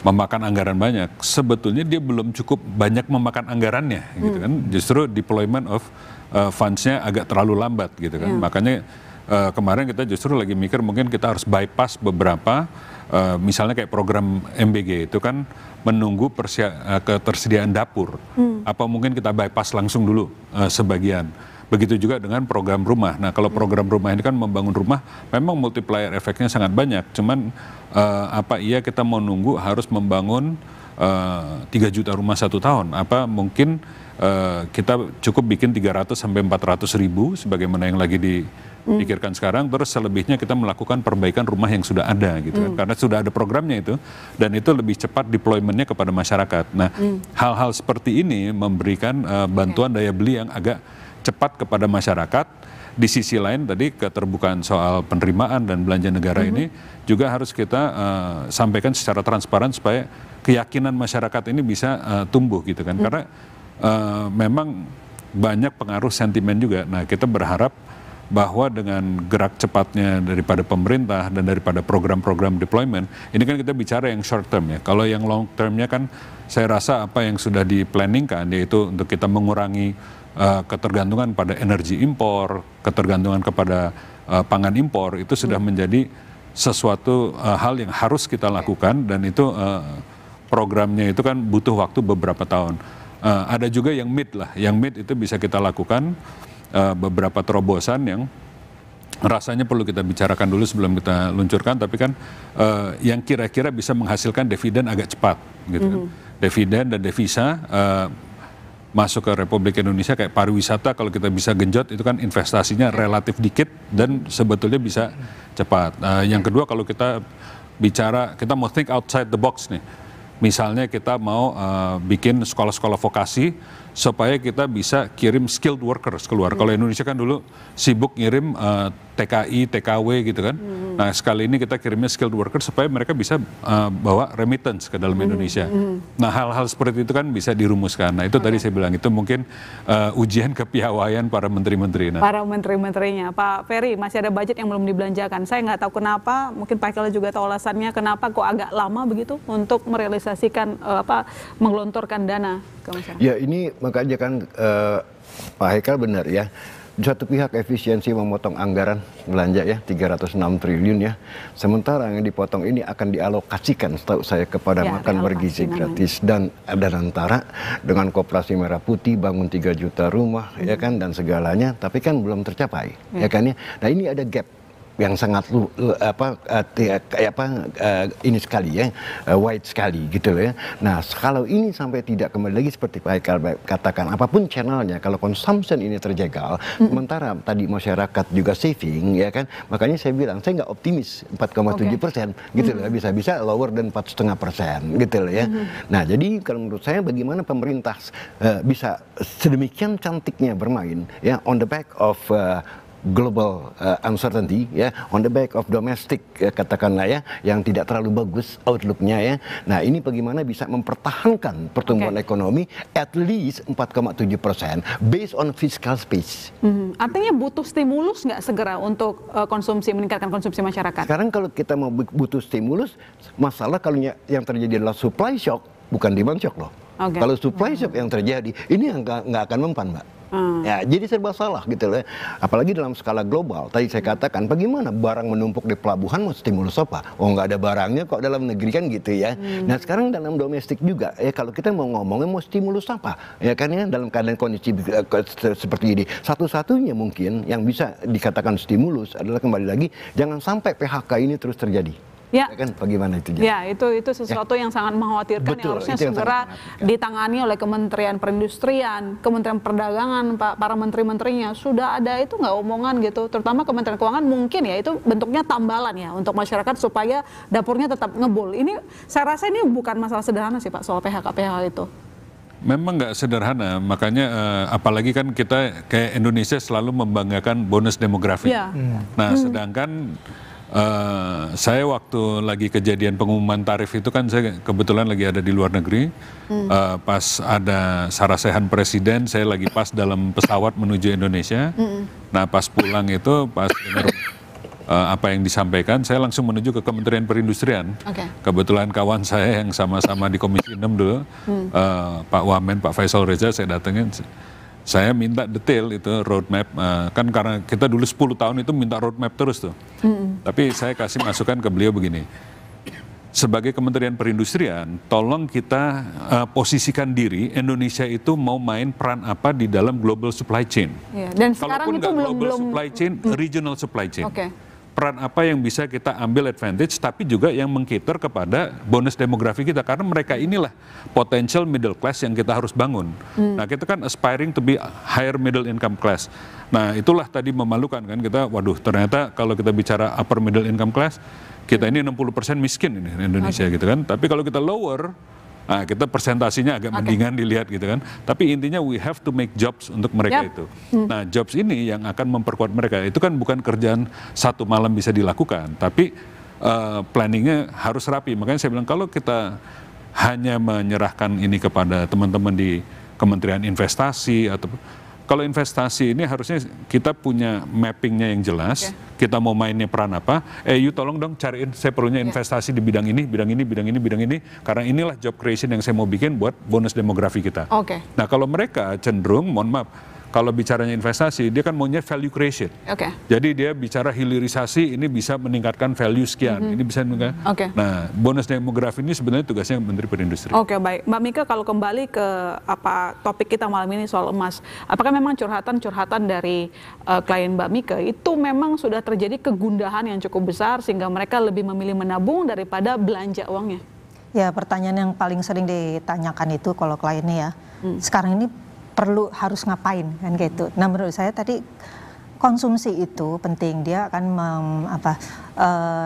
G: memakan anggaran banyak, sebetulnya dia belum cukup banyak memakan anggarannya, gitu kan? Justru deployment of funds-nya agak terlalu lambat, gitu kan? Makanya kemarin kita justru lagi mikir mungkin kita harus bypass beberapa, misalnya kayak program MBG itu kan menunggu ketersediaan dapur. Apa mungkin kita bypass langsung dulu sebagian. Begitu juga dengan program rumah. Nah, kalau program rumah ini kan membangun rumah, memang multiplier efeknya sangat banyak. Cuman apa iya kita mau nunggu harus membangun 3 juta rumah 1 tahun? Apa mungkin kita cukup bikin 300 sampai 400 ribu sebagaimana yang lagi dipikirkan sekarang, terus selebihnya kita melakukan perbaikan rumah yang sudah ada gitu kan, karena sudah ada programnya itu, dan itu lebih cepat deploymentnya kepada masyarakat. Nah, hal-hal seperti ini memberikan bantuan daya beli yang agak cepat kepada masyarakat. Di sisi lain tadi keterbukaan soal penerimaan dan belanja negara ini juga harus kita sampaikan secara transparan supaya keyakinan masyarakat ini bisa tumbuh gitu kan, karena memang banyak pengaruh sentimen juga. Nah, kita berharap bahwa dengan gerak cepatnya daripada pemerintah dan daripada program-program deployment, ini kan kita bicara yang short term ya. Kalau yang long termnya kan saya rasa apa yang sudah diplanningkan yaitu untuk kita mengurangi ketergantungan pada energi impor, ketergantungan kepada pangan impor, itu sudah menjadi sesuatu hal yang harus kita lakukan, dan itu programnya itu kan butuh waktu beberapa tahun. Ada juga yang mid lah, yang mid itu bisa kita lakukan beberapa terobosan yang rasanya perlu kita bicarakan dulu sebelum kita luncurkan, tapi kan yang kira-kira bisa menghasilkan dividen agak cepat gitu kan. Dividen dan devisa masuk ke Republik Indonesia kayak pariwisata, kalau kita bisa genjot itu kan investasinya relatif dikit dan sebetulnya bisa cepat. Yang kedua, kalau kita bicara, kita mau think outside the box nih. Misalnya kita mau bikin sekolah-sekolah vokasi supaya kita bisa kirim skilled workers keluar. Kalau Indonesia kan dulu sibuk ngirim TKI, TKW gitu kan. Nah, sekali ini kita kirimnya skilled workers supaya mereka bisa bawa remittance ke dalam Indonesia. Nah, hal-hal seperti itu kan bisa dirumuskan. Nah, itu tadi saya bilang itu mungkin ujian kepiawaian para menteri-menteri. Nah,
A: para menteri-menterinya. Pak Ferry, masih ada budget yang belum dibelanjakan. Saya nggak tahu kenapa, mungkin Pak Hekal juga tahu alasannya kenapa kok agak lama begitu untuk merealisasikan menggelontorkan dana ke masyarakat.
I: Ya, ini makanya kan Pak Hekal benar ya. Di satu pihak efisiensi memotong anggaran belanja ya 306 triliun ya. Sementara yang dipotong ini akan dialokasikan setahu saya kepada makan bergizi gratis dan antara dengan Koperasi Merah Putih bangun 3 juta rumah ya kan dan segalanya, tapi kan belum tercapai ya kan ya. Nah, ini ada gap yang sangat ini sekali ya, wide sekali gitu loh ya. Nah, kalau ini sampai tidak kembali lagi seperti Pak Hekal katakan, apapun channelnya, kalau consumption ini terjegal, sementara tadi masyarakat juga saving ya kan, makanya saya bilang saya nggak optimis 4,7% gitu loh, bisa-bisa lower dan 4,5% gitu loh ya. Nah, jadi kalau menurut saya bagaimana pemerintah bisa sedemikian cantiknya bermain ya on the back of global uncertainty ya, on the back of domestic katakanlah ya, yang tidak terlalu bagus outlooknya ya. Nah, ini bagaimana bisa mempertahankan pertumbuhan ekonomi at least 4,7% based on fiscal space.
A: Artinya butuh stimulus nggak segera untuk konsumsi, meningkatkan konsumsi masyarakat?
I: Sekarang kalau kita mau butuh stimulus, masalah kalau yang terjadi adalah supply shock, bukan demand shock loh. Kalau supply shock yang terjadi, ini yang nggak akan mempan, Mbak. Ya, jadi serba salah gitu loh. Apalagi dalam skala global. Tadi saya katakan, bagaimana barang menumpuk di pelabuhan mau stimulus apa? Oh, nggak ada barangnya kok dalam negeri kan gitu ya. Nah, sekarang dalam domestik juga, ya kalau kita mau ngomongin mau stimulus apa? Ya kan ya, dalam keadaan kondisi seperti ini. Satu-satunya mungkin yang bisa dikatakan stimulus adalah kembali lagi, jangan sampai PHK ini terus terjadi.
A: Ya.
I: Kan bagaimana itu?
A: Ya, itu sesuatu yang sangat mengkhawatirkan.
I: Betul,
A: yang harusnya
I: yang
A: segera ditangani oleh Kementerian Perindustrian, Kementerian Perdagangan, para menteri-menterinya. Sudah ada itu nggak omongan gitu, terutama Kementerian Keuangan mungkin ya itu bentuknya tambalan ya untuk masyarakat supaya dapurnya tetap ngebul. Ini saya rasa ini bukan masalah sederhana sih Pak soal PHK itu.
G: Memang nggak sederhana, makanya apalagi kan kita kayak Indonesia selalu membanggakan bonus demografi.
A: Ya.
G: Nah, sedangkan saya waktu lagi kejadian pengumuman tarif itu kan saya kebetulan lagi ada di luar negeri. Pas ada sarasehan presiden, saya lagi pas dalam pesawat menuju Indonesia. Nah, pas pulang itu, pas dengar apa yang disampaikan, saya langsung menuju ke Kementerian Perindustrian. Kebetulan kawan saya yang sama-sama di Komisi 6 dulu, Pak Wamen, Pak Faisal Reza, saya datengin. Saya minta detail itu roadmap, kan karena kita dulu 10 tahun itu minta roadmap terus tuh. Tapi saya kasih masukan ke beliau begini, sebagai Kementerian Perindustrian, tolong kita posisikan diri Indonesia itu mau main peran apa di dalam global supply chain.
A: Ya, dan sekarang
G: Kalaupun
A: itu
G: global supply chain, regional supply chain. Peran apa yang bisa kita ambil advantage, tapi juga yang mengcater kepada bonus demografi kita, karena mereka inilah potential middle class yang kita harus bangun. Nah, kita kan aspiring to be higher middle income class. Nah, itulah tadi memalukan kan kita, waduh ternyata kalau kita bicara upper middle income class, kita ini 60% miskin ini di Indonesia gitu kan. Tapi kalau kita lower, nah, kita persentasinya agak mendingan dilihat gitu kan. Tapi intinya we have to make jobs untuk mereka itu. Nah, jobs ini yang akan memperkuat mereka. Itu kan bukan kerjaan satu malam bisa dilakukan, tapi planningnya harus rapi. Makanya saya bilang kalau kita hanya menyerahkan ini kepada teman-teman di Kementerian Investasi atau kalau investasi ini harusnya kita punya mappingnya yang jelas, kita mau mainnya peran apa, you tolong dong cariin, saya perlunya investasi di bidang ini, bidang ini, bidang ini, bidang ini, karena inilah job creation yang saya mau bikin buat bonus demografi kita. Nah, kalau mereka cenderung, mohon maaf, kalau bicaranya investasi, dia kan maunya value creation. Jadi dia bicara hilirisasi, ini bisa meningkatkan value sekian, ini bisa meningkatkan. Nah, bonus demografi ini sebenarnya tugasnya Menteri Perindustrian.
A: Baik. Mbak Mika, kalau kembali ke topik kita malam ini soal emas, apakah memang curhatan dari klien Mbak Mika itu memang sudah terjadi kegundahan yang cukup besar sehingga mereka lebih memilih menabung daripada belanja uangnya?
J: Ya, pertanyaan yang paling sering ditanyakan itu kalau kliennya ya, sekarang ini harus ngapain kan gitu. Nah, menurut saya tadi konsumsi itu penting, dia akan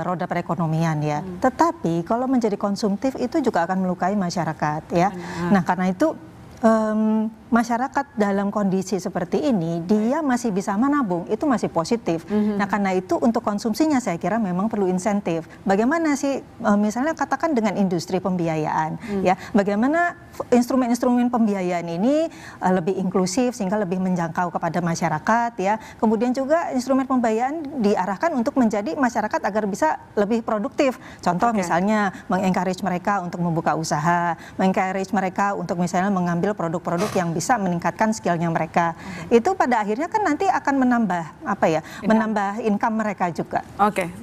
J: roda perekonomian ya. Tetapi kalau menjadi konsumtif itu juga akan melukai masyarakat ya. Nah, karena itu masyarakat dalam kondisi seperti ini dia masih bisa menabung, itu masih positif. Nah, karena itu untuk konsumsinya saya kira memang perlu insentif. Bagaimana sih misalnya katakan dengan industri pembiayaan ya, bagaimana instrumen-instrumen pembiayaan ini lebih inklusif sehingga lebih menjangkau kepada masyarakat ya. Kemudian juga instrumen pembiayaan diarahkan untuk menjadi masyarakat agar bisa lebih produktif. Contoh misalnya mengencourage mereka untuk membuka usaha, mengencourage mereka untuk misalnya mengambil produk-produk yang bisa meningkatkan skillnya mereka. Itu pada akhirnya kan nanti akan menambah menambah income mereka juga.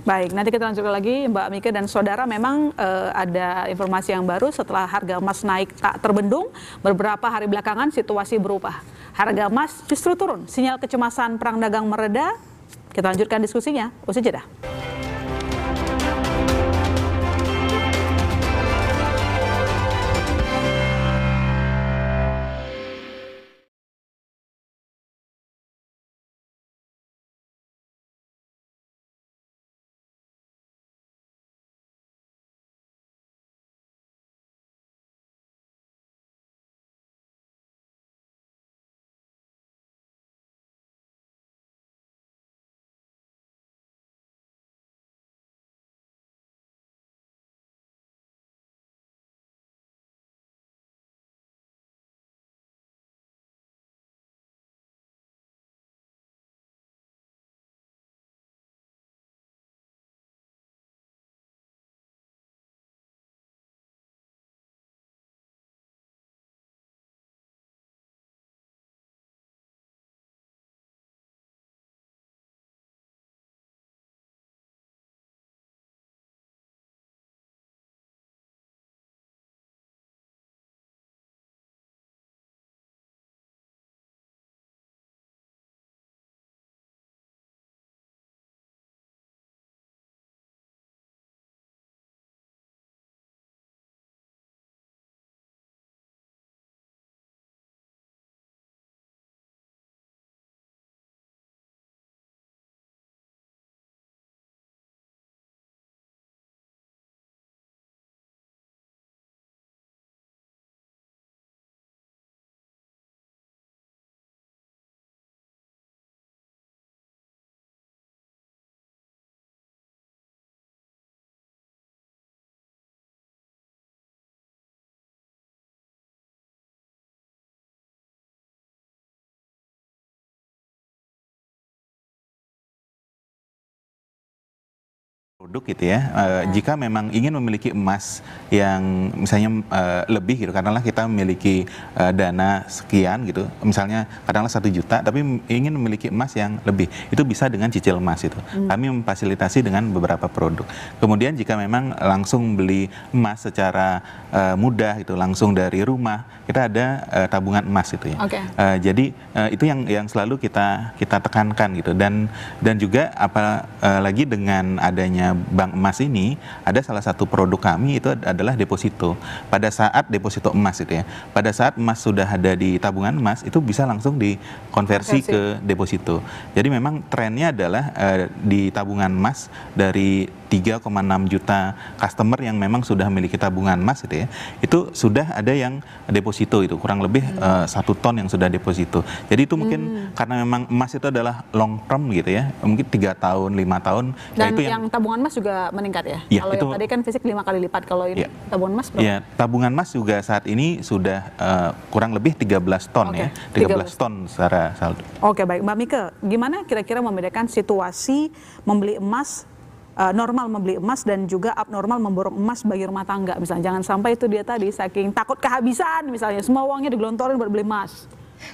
A: Baik. Nanti kita lanjutkan lagi Mbak Mika dan saudara. Memang ada informasi yang baru setelah harga emas naik tak terbendung, beberapa hari belakangan situasi berubah. Harga emas justru turun. Sinyal kecemasan perang dagang mereda. Kita lanjutkan diskusinya usai jeda.
E: produk gitu ya, jika memang ingin memiliki emas yang misalnya lebih gitu, katakanlah kita memiliki dana sekian gitu, misalnya katakanlah 1 juta, tapi ingin memiliki emas yang lebih, itu bisa dengan cicil emas itu. Kami memfasilitasi dengan beberapa produk. Kemudian jika memang langsung beli emas secara mudah itu, langsung dari rumah, kita ada tabungan emas itu ya. Jadi itu yang selalu kita tekankan gitu, dan juga apalagi dengan adanya bank emas ini, ada salah satu produk kami itu adalah deposito. Pada saat deposito emas itu ya, pada saat emas sudah ada di tabungan emas, itu bisa langsung dikonversi ke deposito. Jadi memang trennya adalah di tabungan emas dari 3,6 juta customer yang memang sudah memiliki tabungan emas itu ya, itu sudah ada yang deposito itu, kurang lebih 1 ton yang sudah deposito. Jadi itu mungkin karena memang emas itu adalah long term gitu ya, mungkin 3 tahun, 5 tahun.
A: Dan
E: itu
A: yang tabungan emas juga meningkat ya?
E: Ya,
A: kalau
E: itu,
A: yang tadi kan fisik 5 kali lipat, kalau ini tabungan emas berapa?
E: Ya, tabungan emas juga saat ini sudah kurang lebih 13 ton ya, 13 ton secara saldo.
A: Oke, baik. Mbak Mika, gimana kira-kira membedakan situasi membeli emas, normal membeli emas dan juga abnormal memborong emas bagi rumah tangga? Misalnya jangan sampai itu dia tadi saking takut kehabisan, misalnya semua uangnya digelontorin buat beli emas.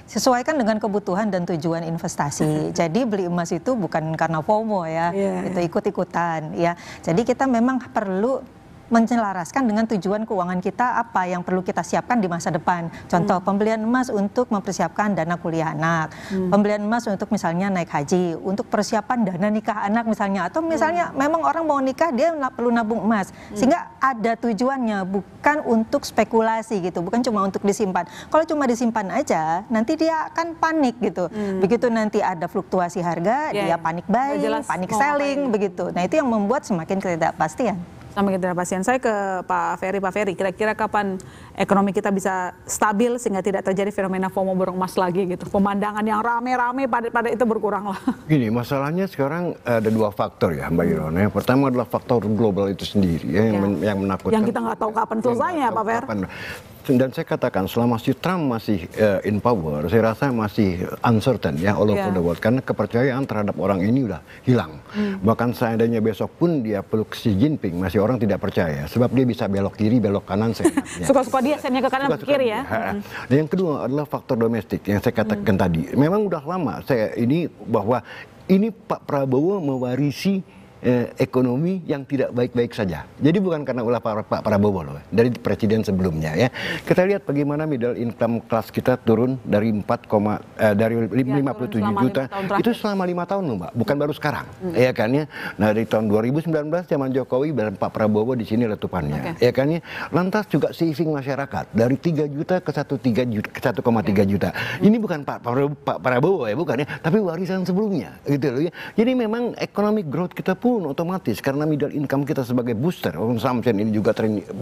J: Sesuaikan dengan kebutuhan dan tujuan investasi. Jadi beli emas itu bukan karena FOMO ya, itu ikut-ikutan ya. Jadi kita memang perlu menyelaraskan dengan tujuan keuangan kita, apa yang perlu kita siapkan di masa depan. Contoh, pembelian emas untuk mempersiapkan dana kuliah anak, pembelian emas untuk misalnya naik haji, untuk persiapan dana nikah anak misalnya, atau misalnya memang orang mau nikah dia perlu nabung emas, sehingga ada tujuannya, bukan untuk spekulasi gitu, bukan cuma untuk disimpan. Kalau cuma disimpan aja, nanti dia akan panik gitu. Begitu nanti ada fluktuasi harga, dia panik buying, panik selling begitu. Nah itu yang membuat semakin ketidakpastian.
A: Sama ketidakpastian. Saya ke Pak Ferry, kira-kira kapan ekonomi kita bisa stabil sehingga tidak terjadi fenomena FOMO borong emas lagi gitu? Pemandangan yang rame-rame pada itu berkurang lah.
I: Gini, masalahnya sekarang ada 2 faktor ya Mbak Irona. Yang pertama adalah faktor global itu sendiri ya, yang menakutkan.
A: Yang kita nggak tahu kapan selesainya Pak Fer.
I: Dan saya katakan selama si Trump masih in power, saya rasa masih uncertain ya all over the world, karena kepercayaan terhadap orang ini udah hilang. Bahkan seandainya besok pun dia peluk Xi Jinping, masih orang tidak percaya sebab dia bisa belok kiri, belok kanan seenaknya.
A: Suka-suka dia, sennya ke kanan ke kiri ya.
I: Dan yang kedua adalah faktor domestik yang saya katakan tadi. Memang udah lama saya ini bahwa ini Pak Prabowo mewarisi ekonomi yang tidak baik-baik saja. Jadi bukan karena ulah Pak Prabowo loh, dari presiden sebelumnya ya. Kita lihat bagaimana middle income class kita turun dari 57 juta itu selama 5 tahun loh Mbak, bukan baru sekarang. Ya kan ya. Nah dari tahun 2019 zaman Jokowi dan Pak Prabowo di sini letupannya. Ya kan ya. Lantas juga saving masyarakat dari 3 juta ke 1,3 juta. Ini bukan Pak Prabowo ya, bukan ya, tapi warisan sebelumnya gitu loh ya. Jadi memang economic growth kita pun otomatis karena middle income kita sebagai booster, consumption ini juga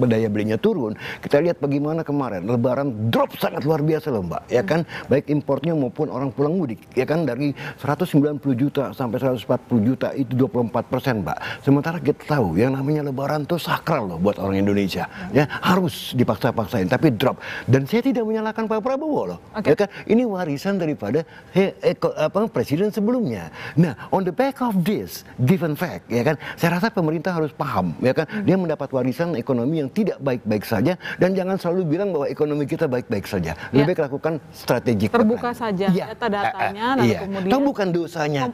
I: daya belinya turun. Kita lihat bagaimana kemarin Lebaran drop sangat luar biasa loh Mbak, ya kan, baik importnya maupun orang pulang mudik, ya kan, dari 190 juta sampai 140 juta itu 24% Mbak. Sementara kita tahu yang namanya Lebaran itu sakral loh buat orang Indonesia, ya harus dipaksa-paksain, tapi drop. Dan saya tidak menyalahkan Pak Prabowo loh, ya kan, ini warisan daripada presiden sebelumnya. Nah, on the back of this given fact, ya kan, saya rasa pemerintah harus paham, ya kan, dia mendapat warisan ekonomi yang tidak baik-baik saja, dan jangan selalu bilang bahwa ekonomi kita baik-baik saja. Lebih baik lakukan strategi
A: terbuka saja data-datanya, lalu kemudian
I: tahu bukan dosanya,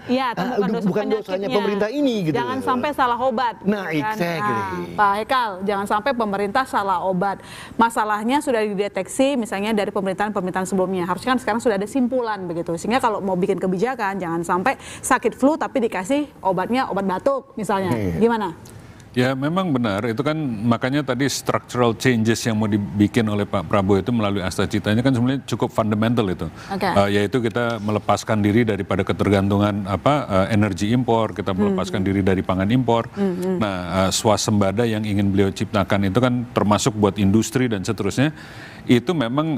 I: bukan dosanya pemerintah ini gitu.
A: Jangan sampai salah obat.
I: Nah, exactly.
A: Pak Hekal, jangan sampai pemerintah salah obat. Masalahnya sudah dideteksi misalnya dari pemerintahan sebelumnya. Harusnya kan sekarang sudah ada simpulan begitu. Sehingga kalau mau bikin kebijakan jangan sampai sakit flu tapi dikasih obatnya obat batuk misalnya. Gimana?
G: Ya memang benar, itu kan makanya tadi structural changes yang mau dibikin oleh Pak Prabowo itu melalui Astacitanya kan sebenarnya cukup fundamental itu. Yaitu kita melepaskan diri daripada ketergantungan energi impor, kita melepaskan diri dari pangan impor. Nah, swasembada yang ingin beliau ciptakan itu kan termasuk buat industri dan seterusnya, itu memang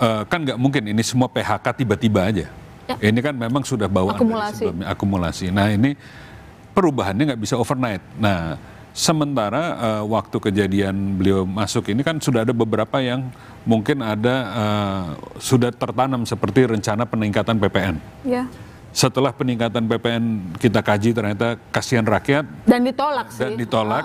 G: kan nggak mungkin ini semua PHK tiba-tiba aja. Ini kan memang sudah bawaan dari sebelumnya, akumulasi. Nah ini perubahannya nggak bisa overnight. Nah, sementara waktu kejadian beliau masuk ini kan sudah ada beberapa yang mungkin ada sudah tertanam seperti rencana peningkatan PPN. setelah peningkatan PPN kita kaji ternyata kasihan rakyat
A: dan ditolak sih.
G: Dan ditolak,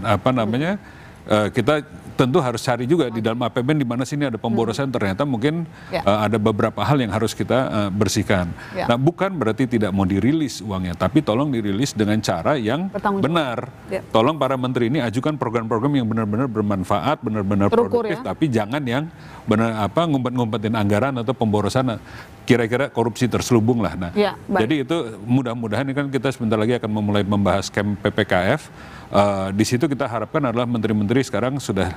G: apa namanya, kita tentu harus cari juga di dalam APBN di mana sini ada pemborosan, ternyata mungkin ada beberapa hal yang harus kita bersihkan. Nah, bukan berarti tidak mau dirilis uangnya, tapi tolong dirilis dengan cara yang benar. Tolong para menteri ini ajukan program-program yang benar-benar bermanfaat, benar-benar produktif, tapi jangan yang benar ngumpet-ngumpetin anggaran atau pemborosan kira-kira korupsi terselubung lah. Nah, jadi itu mudah-mudahan ini kan kita sebentar lagi akan memulai membahas skema PPKF. Di situ kita harapkan adalah menteri-menteri sekarang sudah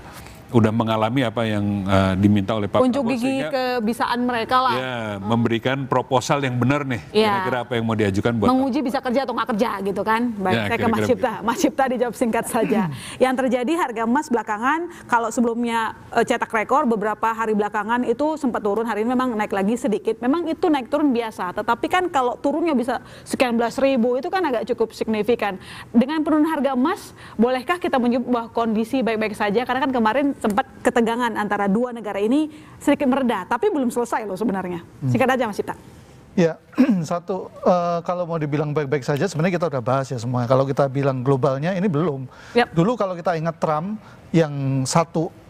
G: mengalami apa yang diminta oleh Pak
A: Unjuk
G: Prabowo,
A: gigi kebisaan mereka lah.
G: Ya, memberikan proposal yang benar nih. Kira-kira apa yang mau diajukan buat
A: menguji bisa kerja atau nggak kerja gitu kan. Baik, saya ke Mas Cipta. Mas Cipta dijawab singkat saja. Yang terjadi harga emas belakangan, kalau sebelumnya cetak rekor beberapa hari belakangan itu sempat turun, hari ini memang naik lagi sedikit. Memang itu naik turun biasa, tetapi kan kalau turunnya bisa sekian belas ribu itu kan agak cukup signifikan. Dengan penurunan harga emas, bolehkah kita menyebut bahwa kondisi baik-baik saja? Karena kan kemarin sempat ketegangan antara dua negara ini sedikit mereda, tapi belum selesai loh sebenarnya. Singkat aja Mas Cipta.
K: Ya, satu, kalau mau dibilang baik-baik saja sebenarnya kita udah bahas ya semua. Kalau kita bilang globalnya ini belum. Dulu kalau kita ingat Trump yang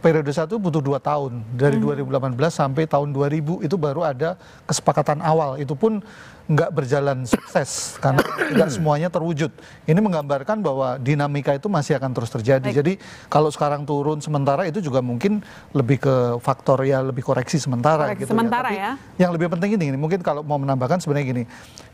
K: periode satu butuh 2 tahun. Dari 2018 sampai tahun 2000 itu baru ada kesepakatan awal. Itu pun nggak berjalan sukses karena tidak semuanya terwujud. Ini menggambarkan bahwa dinamika itu masih akan terus terjadi. Jadi kalau sekarang turun sementara itu juga mungkin lebih ke faktor ya lebih koreksi sementara. Gitu
A: sementara
K: ya. Tapi yang lebih penting ini mungkin kalau mau menambahkan sebenarnya gini.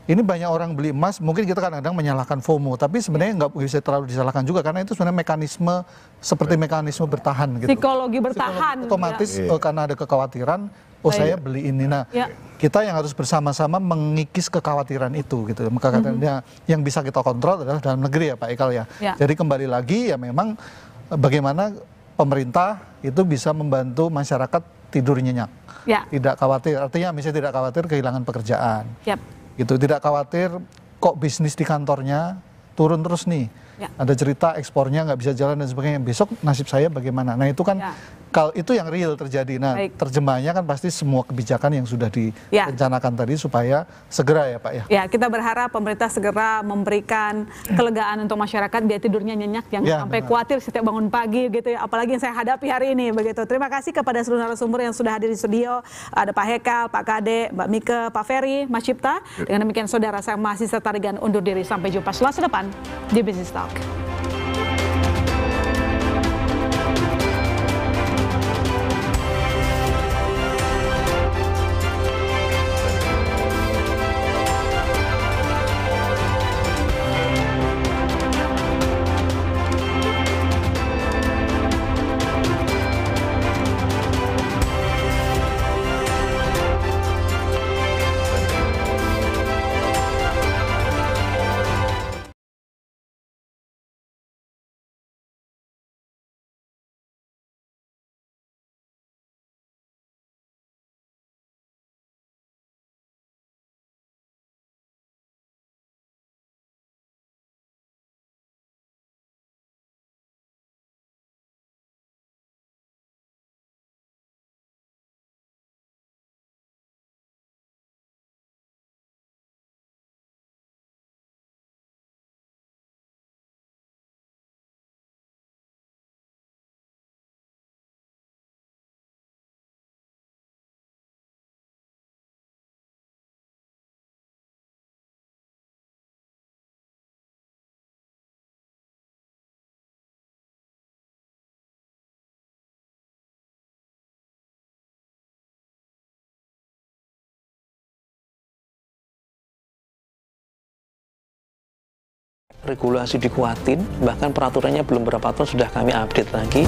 K: Ini banyak orang beli emas, mungkin kita kadang-kadang menyalahkan FOMO, tapi sebenarnya nggak bisa terlalu disalahkan juga karena itu sebenarnya mekanisme seperti mekanisme bertahan gitu.
A: Psikologi bertahan.
K: Otomatis karena ada kekhawatiran, saya beli ini. Nah, kita yang harus bersama-sama mengikis kekhawatiran itu gitu. Kekhawatirannya yang bisa kita kontrol adalah dalam negeri ya Pak Ikal ya. Jadi kembali lagi ya memang bagaimana pemerintah itu bisa membantu masyarakat tidur nyenyak. Tidak khawatir, artinya misalnya tidak khawatir kehilangan pekerjaan. Gitu, tidak khawatir kok bisnis di kantornya turun terus nih. Ada cerita ekspornya nggak bisa jalan dan sebagainya. Besok nasib saya bagaimana? Nah itu kan kalau itu yang real terjadi. Nah terjemahnya kan pasti semua kebijakan yang sudah direncanakan tadi supaya segera ya Pak ya.
A: Ya kita berharap pemerintah segera memberikan kelegaan untuk masyarakat biar tidurnya nyenyak, jangan sampai khawatir setiap bangun pagi gitu ya. Apalagi yang saya hadapi hari ini begitu. Terima kasih kepada seluruh narasumber yang sudah hadir di studio. Ada Pak Hekal, Pak Kade, Mbak Mika, Pak Ferry, Mas Cipta. Dengan demikian saudara, saya mahasiswa Tarigan undur diri. Sampai jumpa Selasa depan di Business Talk.
O: Regulasi dikuatin, bahkan peraturannya belum berapa tahun sudah kami update lagi.